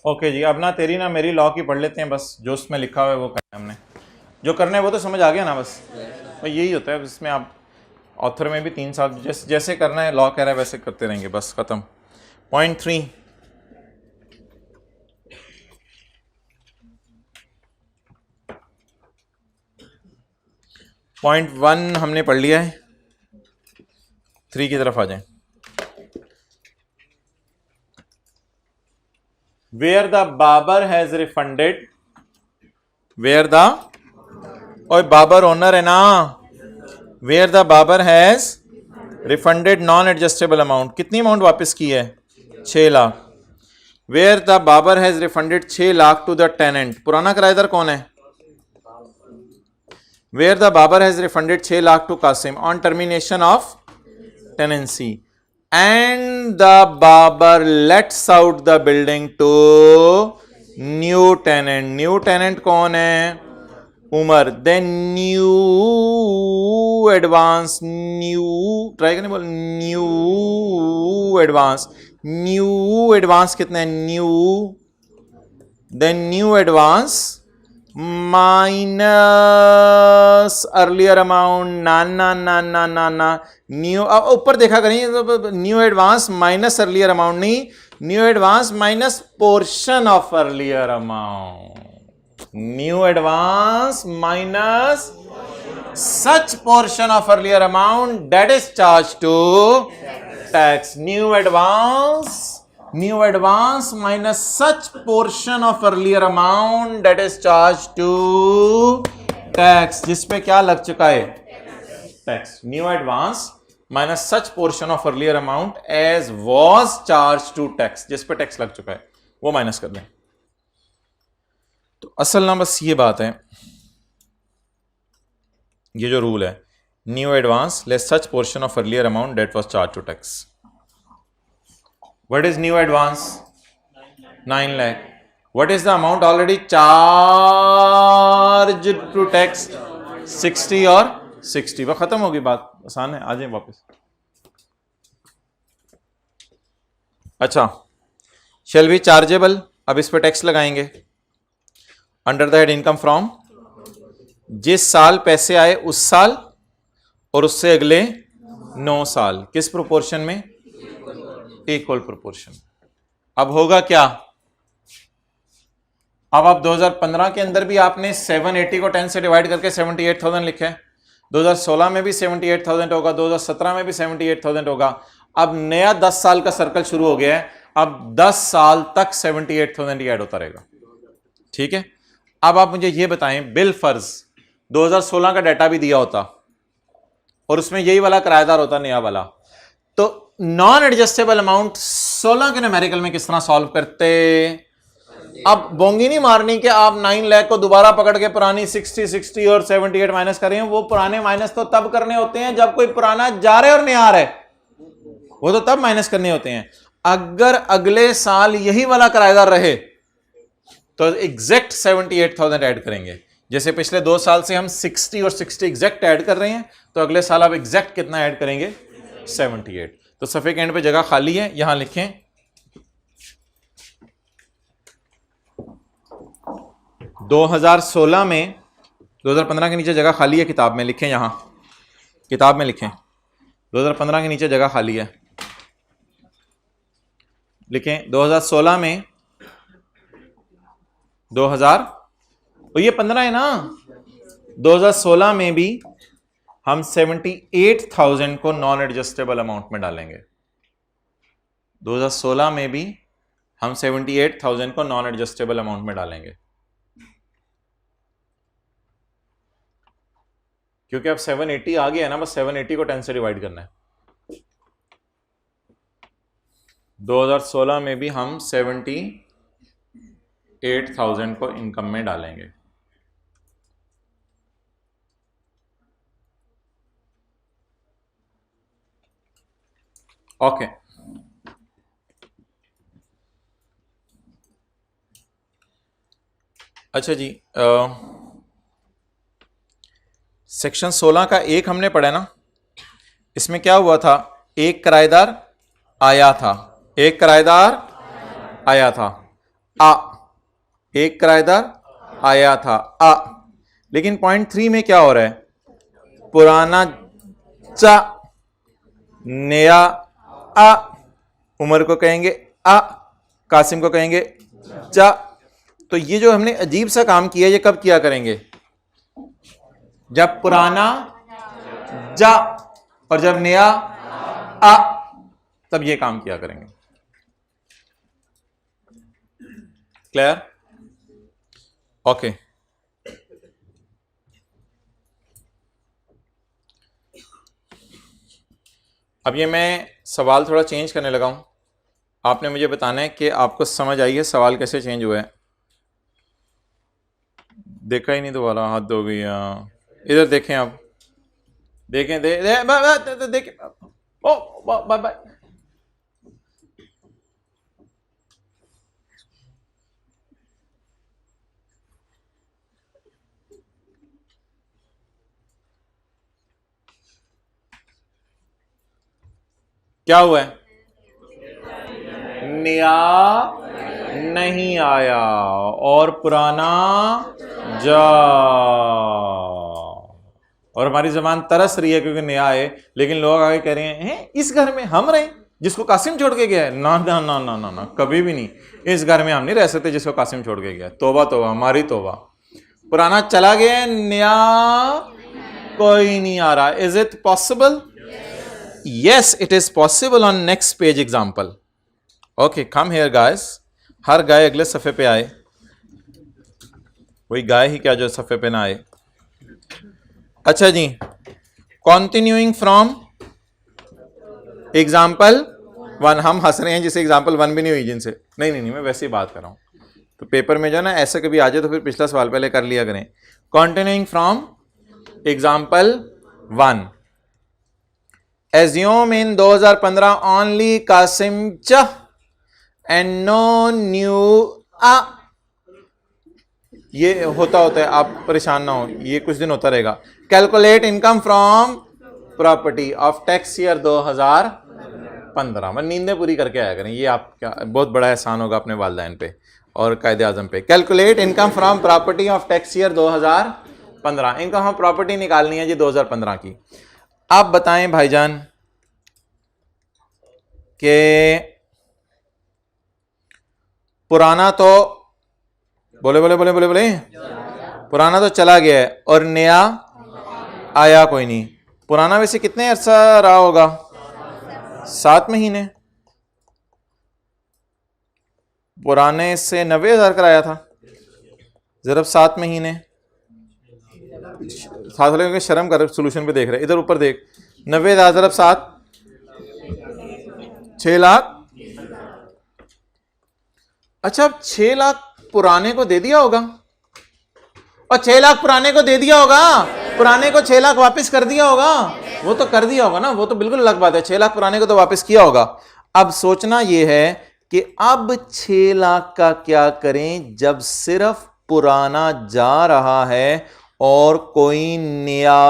[SPEAKER 1] ओके जी, अब ना तेरी ना मेरी लॉ की पढ़ लेते हैं, बस जो उसमें लिखा हुआ है वो करना है हमने, जो करना है वो तो समझ आ गया ना। बस भाई यही होता है, इसमें आप ऑथर में भी 3 साल जैसे करना है, लॉ कह रहा है वैसे करते रहेंगे, बस खत्म। पॉइंट 3, पॉइंट 1 हमने पढ़ लिया है, 3 की तरफ आ जाए। Where the barber has refunded, where the, और बाबर ओनर है ना, where the barber has refunded non adjustable amount, कितनी अमाउंट वापस की है? 6 lakh. where the barber has refunded 6 lakh to the tenant, पुराना किराएदार कौन है? where the barber has refunded 6 lakh to Qasim on termination of tenancy and the barber lets out the building to new tenant, new tenant कौन है? उमर। then new advance, new try करने बोल, new advance, new advance कितना है? new, then new advance minus earlier amount, ना ना ना ना ना ना, न्यू ऊपर देखा करें, new advance minus earlier amount नहीं, new advance minus portion of earlier amount, new advance minus such portion of earlier amount that is charge to tax. New advance minus such portion of earlier amount that is charge to tax, जिसपे क्या लग चुका है? Tax. New advance minus such portion of earlier amount as was charge to tax, जिसपे tax लग चुका है वो माइनस कर दें। तो असल ना बस ये बात है, ये जो रूल है, new advance less such portion of earlier amount that was charge to tax. What is new advance? 9 lakh. What is the amount already charged to tax? 60 और 60। वह खत्म होगी बात, आसान है, आ जाए वापस। अच्छा, shall be chargeable, अब इस पे टैक्स लगाएंगे under the head income from, जिस साल पैसे आए उस साल और उससे अगले 9 साल, किस प्रोपोर्शन में? Equal proportion. अब होगा क्या? अब आप 2015 के अंदर भी आपने 780 को 10 से डिवाइड करके 78,000 लिखा है, 2016 में भी 78,000 होगा, 2017 में भी 78,000 होगा। अब नया 10 साल का सर्कल शुरू हो गया है, अब 10 साल तक 78,000 ही ऐड होता रहेगा। ठीक है, अब आप मुझे ये बताएं, बिल फर्ज 2016 का डाटा भी दिया होता और उसमें यही वाला किराएदार होता नया वाला, तो नॉन एडजस्टेबल अमाउंट 16 के न्यूमेरिकल में किस तरह सॉल्व करते? अब बोंगी नहीं मारनी कि आप 9 लाख को दोबारा पकड़ के पुरानी 60 और 78 माइनस कर रहे हैं। वो पुराने माइनस तो तब करने होते हैं जब कोई पुराना जा रहा है और नया आ रहा है, वो तो तब माइनस करने होते हैं। अगर अगले साल यही वाला किराएदार रहे तो एग्जैक्ट 78,000 ऐड करेंगे। जैसे पिछले 2 साल से हम 60 और 60 एग्जैक्ट ऐड कर रहे हैं, तो अगले साल आप एग्जैक्ट कितना ऐड करेंगे? 78। तो सफे के एंड पे जगह खाली है, यहां लिखें 2016 में, 2015 के नीचे जगह खाली है, किताब में लिखें, यहां किताब में लिखें 2015 के नीचे जगह खाली है, लिखें 2016 में 2000, तो ये 15 है ना, 2016 में भी हम 78,000 को नॉन एडजस्टेबल अमाउंट में डालेंगे। 2016 में भी हम 78,000 को नॉन एडजस्टेबल अमाउंट में डालेंगे, क्योंकि अब 780 आ गया है ना, बस 780 को 10 से डिवाइड करना है। 2016 में भी हम 78,000 को इनकम में डालेंगे। ओके, अच्छा जी, सेक्शन 16 का एक हमने पढ़ा ना, इसमें क्या हुआ था, एक किराएदार आया था, एक किराएदार आया था एक किराएदार आया था लेकिन पॉइंट 3 में क्या हो रहा है, पुराना चा, नया उमर को कहेंगे कासिम को कहेंगे चा। तो ये जो हमने अजीब सा काम किया, ये कब किया करेंगे, जब पुराना जा और जब नया तब ये काम किया करेंगे। क्लियर? ओके, अब ये मैं सवाल थोड़ा चेंज करने लगा हूं, आपने मुझे बताना है कि आपको समझ आई है सवाल कैसे चेंज हुआ है। देखा ही नहीं दोबारा, हद हो गई। इधर देखें, आप देखें, देखें, ओ बाय बाय। क्या हुआ है, नया नहीं आया और पुराना जा, और हमारी जबान तरस रही है क्योंकि नया है, लेकिन लोग आगे कह रहे हैं इस घर में हम रहे जिसको कासिम छोड़ के गया है। ना ना ना ना ना ना, कभी भी नहीं, इस घर में हम नहीं रह सकते जिसको कासिम छोड़ के गया। तौबा तौबा, हमारी तौबा। पुराना चला गया, नया कोई नहीं आ रहा। Is it possible? Yes, it is possible on next page example. Okay, come here guys. हर गाय अगले सफ़े पे आए, वही गाय ही क्या जो सफ़े पे ना आए। अच्छा जी, continuing from example 1, हम हंस रहे हैं जिसे example 1 भी नहीं हुई जिनसे, नहीं, मैं वैसे ही बात कर रहा हूँ। तो पेपर में जो ना ऐसा कभी आ जाए तो फिर पिछला सवाल पहले कर लिया करें। Continuing from example 1. Assume in 2015 only Qasim Cha and no new ये होता है, आप परेशान ना हो, ये कुछ दिन होता रहेगा। Calculate income from property of tax year 2015। मैं नींदें पूरी करके आया करें, ये आप क्या बहुत बड़ा एहसान होगा अपने वालिदैन पे और कायदे आजम पे। Calculate income from property of tax year 2015। Income हम प्रॉपर्टी निकालनी है जी 2015 की। आप बताएं भाईजान कि पुराना तो बोले पुराना तो चला गया है और नया आया कोई नहीं। पुराना वैसे कितने अर्सा रहा होगा? 7 महीने। पुराने से 90,000 कराया था, जरा 7 महीने साथ लगे, शर्म कर, सोल्यूशन पे देख रहे, इधर ऊपर देख, 90,000 ज़रब 7, 6 लाख। अच्छा, अब 6 लाख पुराने को दे दिया होगा, और 6 लाख पुराने को दे दिया होगा, पुराने को 6 लाख वापस कर दिया होगा। वो तो कर दिया होगा ना, वो तो बिल्कुल अलग बात है। 6 लाख पुराने को तो वापस किया होगा। अब सोचना यह है कि अब 6 लाख का क्या करें जब सिर्फ पुराना जा रहा है और कोई नया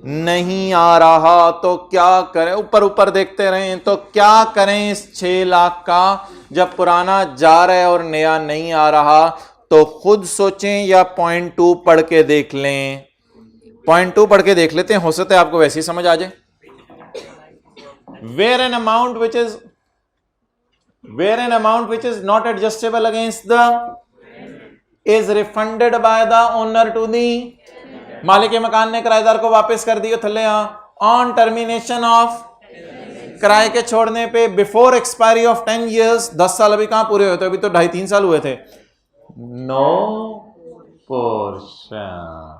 [SPEAKER 1] नहीं आ रहा, तो क्या करें? ऊपर देखते रहें, तो क्या करें इस 6 लाख का जब पुराना जा रहा है और नया नहीं आ रहा? तो खुद सोचें या पॉइंट 2 पढ़ के देख लें। पॉइंट 2 पढ़ के देख लेते हैं, हो सकता है आपको वैसे ही समझ आ जाए। Where an amount which is not adjustable against the is refunded by the owner to the मालिक मकान ने किराएदार को वापस कर दिया थल्ले ऑन टर्मिनेशन ऑफ, किराए के छोड़ने पे, बिफोर एक्सपायरी ऑफ 10 years, 10 साल अभी कहां पूरे हुए थे, अभी तो 2.5-3 साल हुए थे। No portion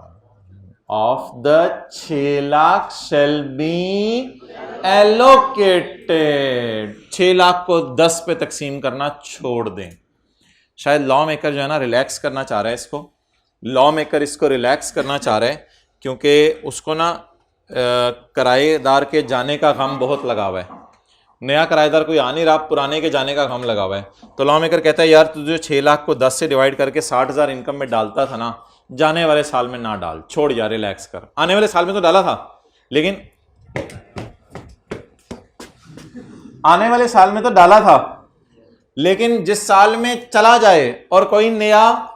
[SPEAKER 1] of the 6 lakh shall be allocated, 6 lakh को 10 पे तकसीम करना छोड़ दें। शायद लॉ मेकर जो है ना रिलैक्स करना चाह रहा है इसको, लॉ मेकर इसको रिलैक्स करना चाह रहा है क्योंकि उसको ना किराएदार के जाने का गम बहुत लगा हुआ है। नया किराएदार कोई आ नहीं रहा, पुराने के जाने का गम लगा हुआ है। तो लॉ मेकर कहता है यार तू जो 6 लाख को 10 से डिवाइड करके 60,000 इनकम में डालता था ना, जाने वाले साल में ना डाल, छोड़ जा, रिलैक्स कर। आने वाले साल में तो डाला था, लेकिन आने वाले साल में तो डाला था, लेकिन जिस साल में चला जाए और कोई नया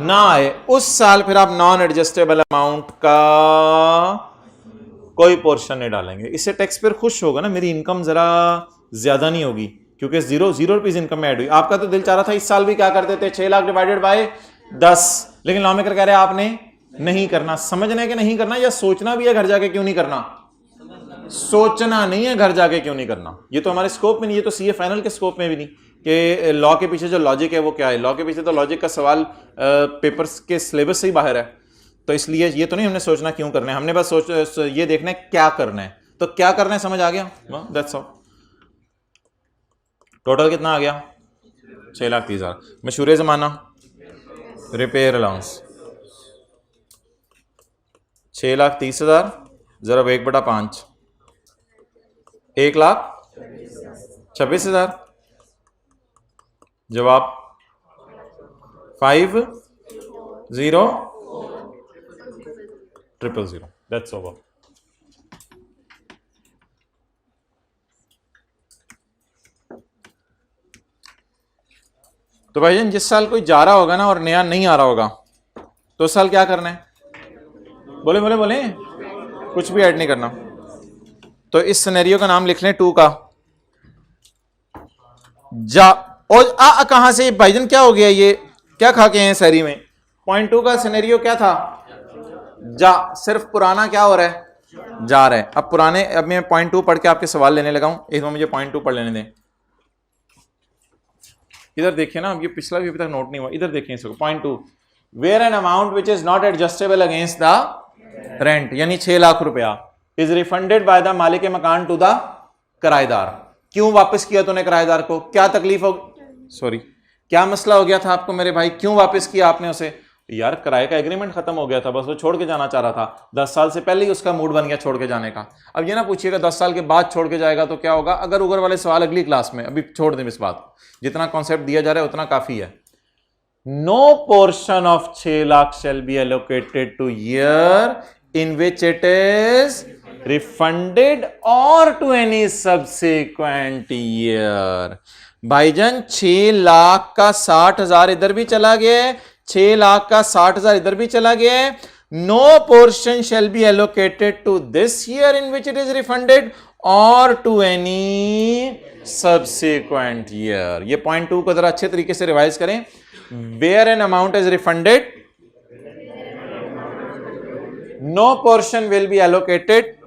[SPEAKER 1] ना आए, उस साल फिर आप नॉन एडजस्टेबल अमाउंट का कोई पोर्शन नहीं डालेंगे। इससे टैक्स पेयर खुश होगा ना, मेरी इनकम जरा ज्यादा नहीं होगी क्योंकि 0 रुपीज इनकम में ऐड हुई। आपका तो दिल चाह रहा था इस साल भी क्या करते थे 6 लाख डिवाइडेड बाय 10, लेकिन लॉ मेकर कह रहे हैं आपने नहीं करना। समझना है कि नहीं करना, या सोचना भी है घर जाके क्यों नहीं करना? सोचना नहीं है घर जाके क्यों नहीं करना। ये तो हमारे स्कोप में नहीं, ये तो सीए फाइनल के स्कोप में भी नहीं कि लॉ के पीछे जो लॉजिक है वो क्या है। लॉ के पीछे तो लॉजिक का सवाल पेपर्स के सिलेबस से ही बाहर है, तो इसलिए ये तो नहीं हमने सोचना क्यों करना है, हमने बस ये देखना है क्या करना है। तो क्या करना है समझ आ गया, दैट्स ऑल। टोटल कितना आ गया? 6,30,000। मशहूर जमाना रिपेयर अलाउंस 6,30,000 जरा 1/5 1,26,000। जवाब 50,000,000। That's over. तो भाईजान जिस साल कोई जा रहा होगा ना और नया नहीं आ रहा होगा, तो उस साल क्या करना है? बोले बोले बोले, कुछ भी ऐड नहीं करना। तो इस सिनेरियो का नाम लिख लें 2 का। जा और आ कहां से भाईजान, क्या हो गया, ये क्या खा के हैं शहरी में? पॉइंट 2 का सिनेरियो क्या था? जा, सिर्फ पुराना क्या हो रहा है? जा रहा है। अब पुराने, अब मैं पॉइंट 2 पढ़ के आपके सवाल लेने लगा हूं, इसमें मुझे पॉइंट 2 पढ़ लेने दें। इधर देखिए ना, अब ये पिछला भी अभी तक नोट नहीं हुआ, इधर देखिए इसको। Point 2, where an amount which is not adjustable against the rent, यानी 6 लाख रुपया इज रिफंडेड बाय द मालिक मकान टू द किराएदार। क्यों वापस किया तूने किराएदार को? क्या तकलीफ हो, सॉरी क्या मसला हो गया था आपको मेरे भाई, क्यों वापस किया आपने उसे? यार किराए का एग्रीमेंट खत्म हो गया था, बस वो छोड़ के जाना चाह रहा था। 10 साल से पहले ही उसका मूड बन गया छोड़ के जाने का। अब ये ना पूछिएगा 10 साल के बाद छोड़ के जाएगा तो क्या होगा। अगर उगर वाले सवाल अगली क्लास में, अभी छोड़ दें इस बात, जितना कॉन्सेप्ट दिया जा रहा है उतना काफी है। No portion of 6 lakh shall be allocated to year in which it is refunded or to any subsequent year. भाईजान 6 लाख का 60,000 इधर भी चला गया, 6 लाख का 60,000 इधर भी चला गया। No portion shall be allocated to this year in which it is refunded or to any subsequent year. ये पॉइंट 2 को जरा अच्छे तरीके से रिवाइज करें। Where an amount is refunded, no portion will be allocated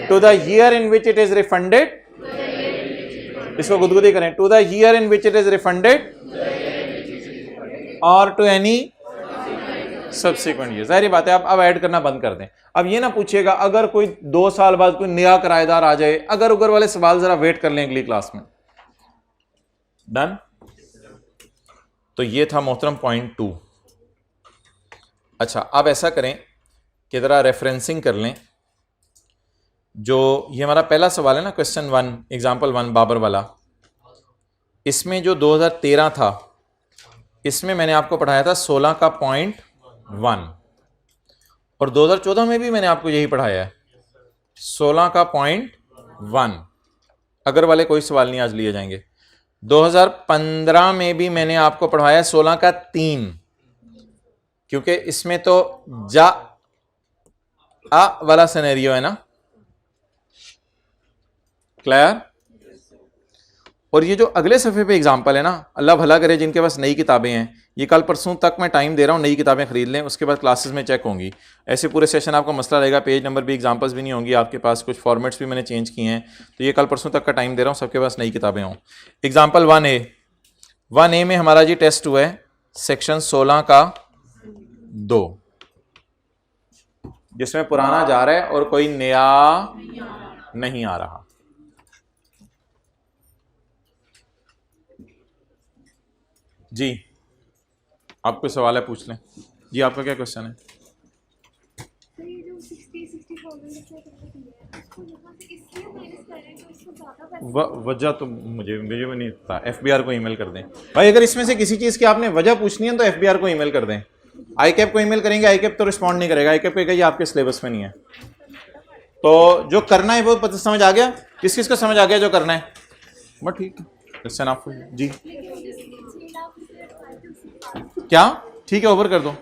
[SPEAKER 1] to the year in which it is refunded, इसको गुदगुदी करें, to the year in which it is refunded or to any subsequent year. जाहिर बात है अब add करना बंद कर दें। अब ये ना पूछिएगा अगर कोई 2 साल बाद कोई नया किराएदार आ जाए, अगर उगर वाले सवाल जरा वेट कर लें अगली क्लास में। डन। तो ये था मोहतरम पॉइंट 2। अच्छा अब ऐसा करें कि जरा रेफरेंसिंग कर लें। जो ये हमारा पहला सवाल है ना, क्वेश्चन 1 एग्जाम्पल 1 बाबर वाला, इसमें जो 2013 था, इसमें मैंने आपको पढ़ाया था 16 का पॉइंट 1, और 2014 में भी मैंने आपको यही पढ़ाया है 16 का पॉइंट 1। अगर वाले कोई सवाल नहीं आज लिए जाएंगे। 2015 में भी मैंने आपको पढ़ाया 16 का 3, क्योंकि इसमें तो जा आ वाला सिनेरियो है ना, क्लियर। और ये जो अगले सफ़े पे एग्जाम्पल है ना, अल्लाह भला करे जिनके पास नई किताबें हैं, ये कल परसों तक मैं टाइम दे रहा हूँ, नई किताबें खरीद लें, उसके बाद क्लासेस में चेक होंगी। ऐसे पूरे सेशन आपका मसला रहेगा, पेज नंबर भी, एग्जाम्पल्स भी नहीं होंगी आपके पास, कुछ फॉर्मेट्स भी मैंने चेंज किए हैं। तो ये कल परसों तक का टाइम दे रहा हूँ, सबके पास नई किताबें हों। एग्जाम्पल 1A में हमारा जी टेस्ट हुआ है सेक्शन 16 का 2, जिसमें पुराना जा रहा है और कोई नया नहीं आ रहा। जी आपको सवाल है, पूछ लें। जी आपका क्या क्वेश्चन है? वजह तो मुझे भी नहीं पता, FBR को ईमेल कर दें भाई। अगर इसमें से किसी चीज़ की आपने वजह पूछनी है तो FBR को ईमेल कर दें। ICAP को ईमेल करेंगे, ICAP तो रिस्पॉन्ड नहीं करेगा, ICAP कहेगा ये आपके सिलेबस में नहीं है। तो जो करना है वो पता समझ आ गया, किस किस को समझ आ गया जो करना है? बट ठीक है, क्वेश्चन आपको जी क्या ठीक है, ओवर कर दो।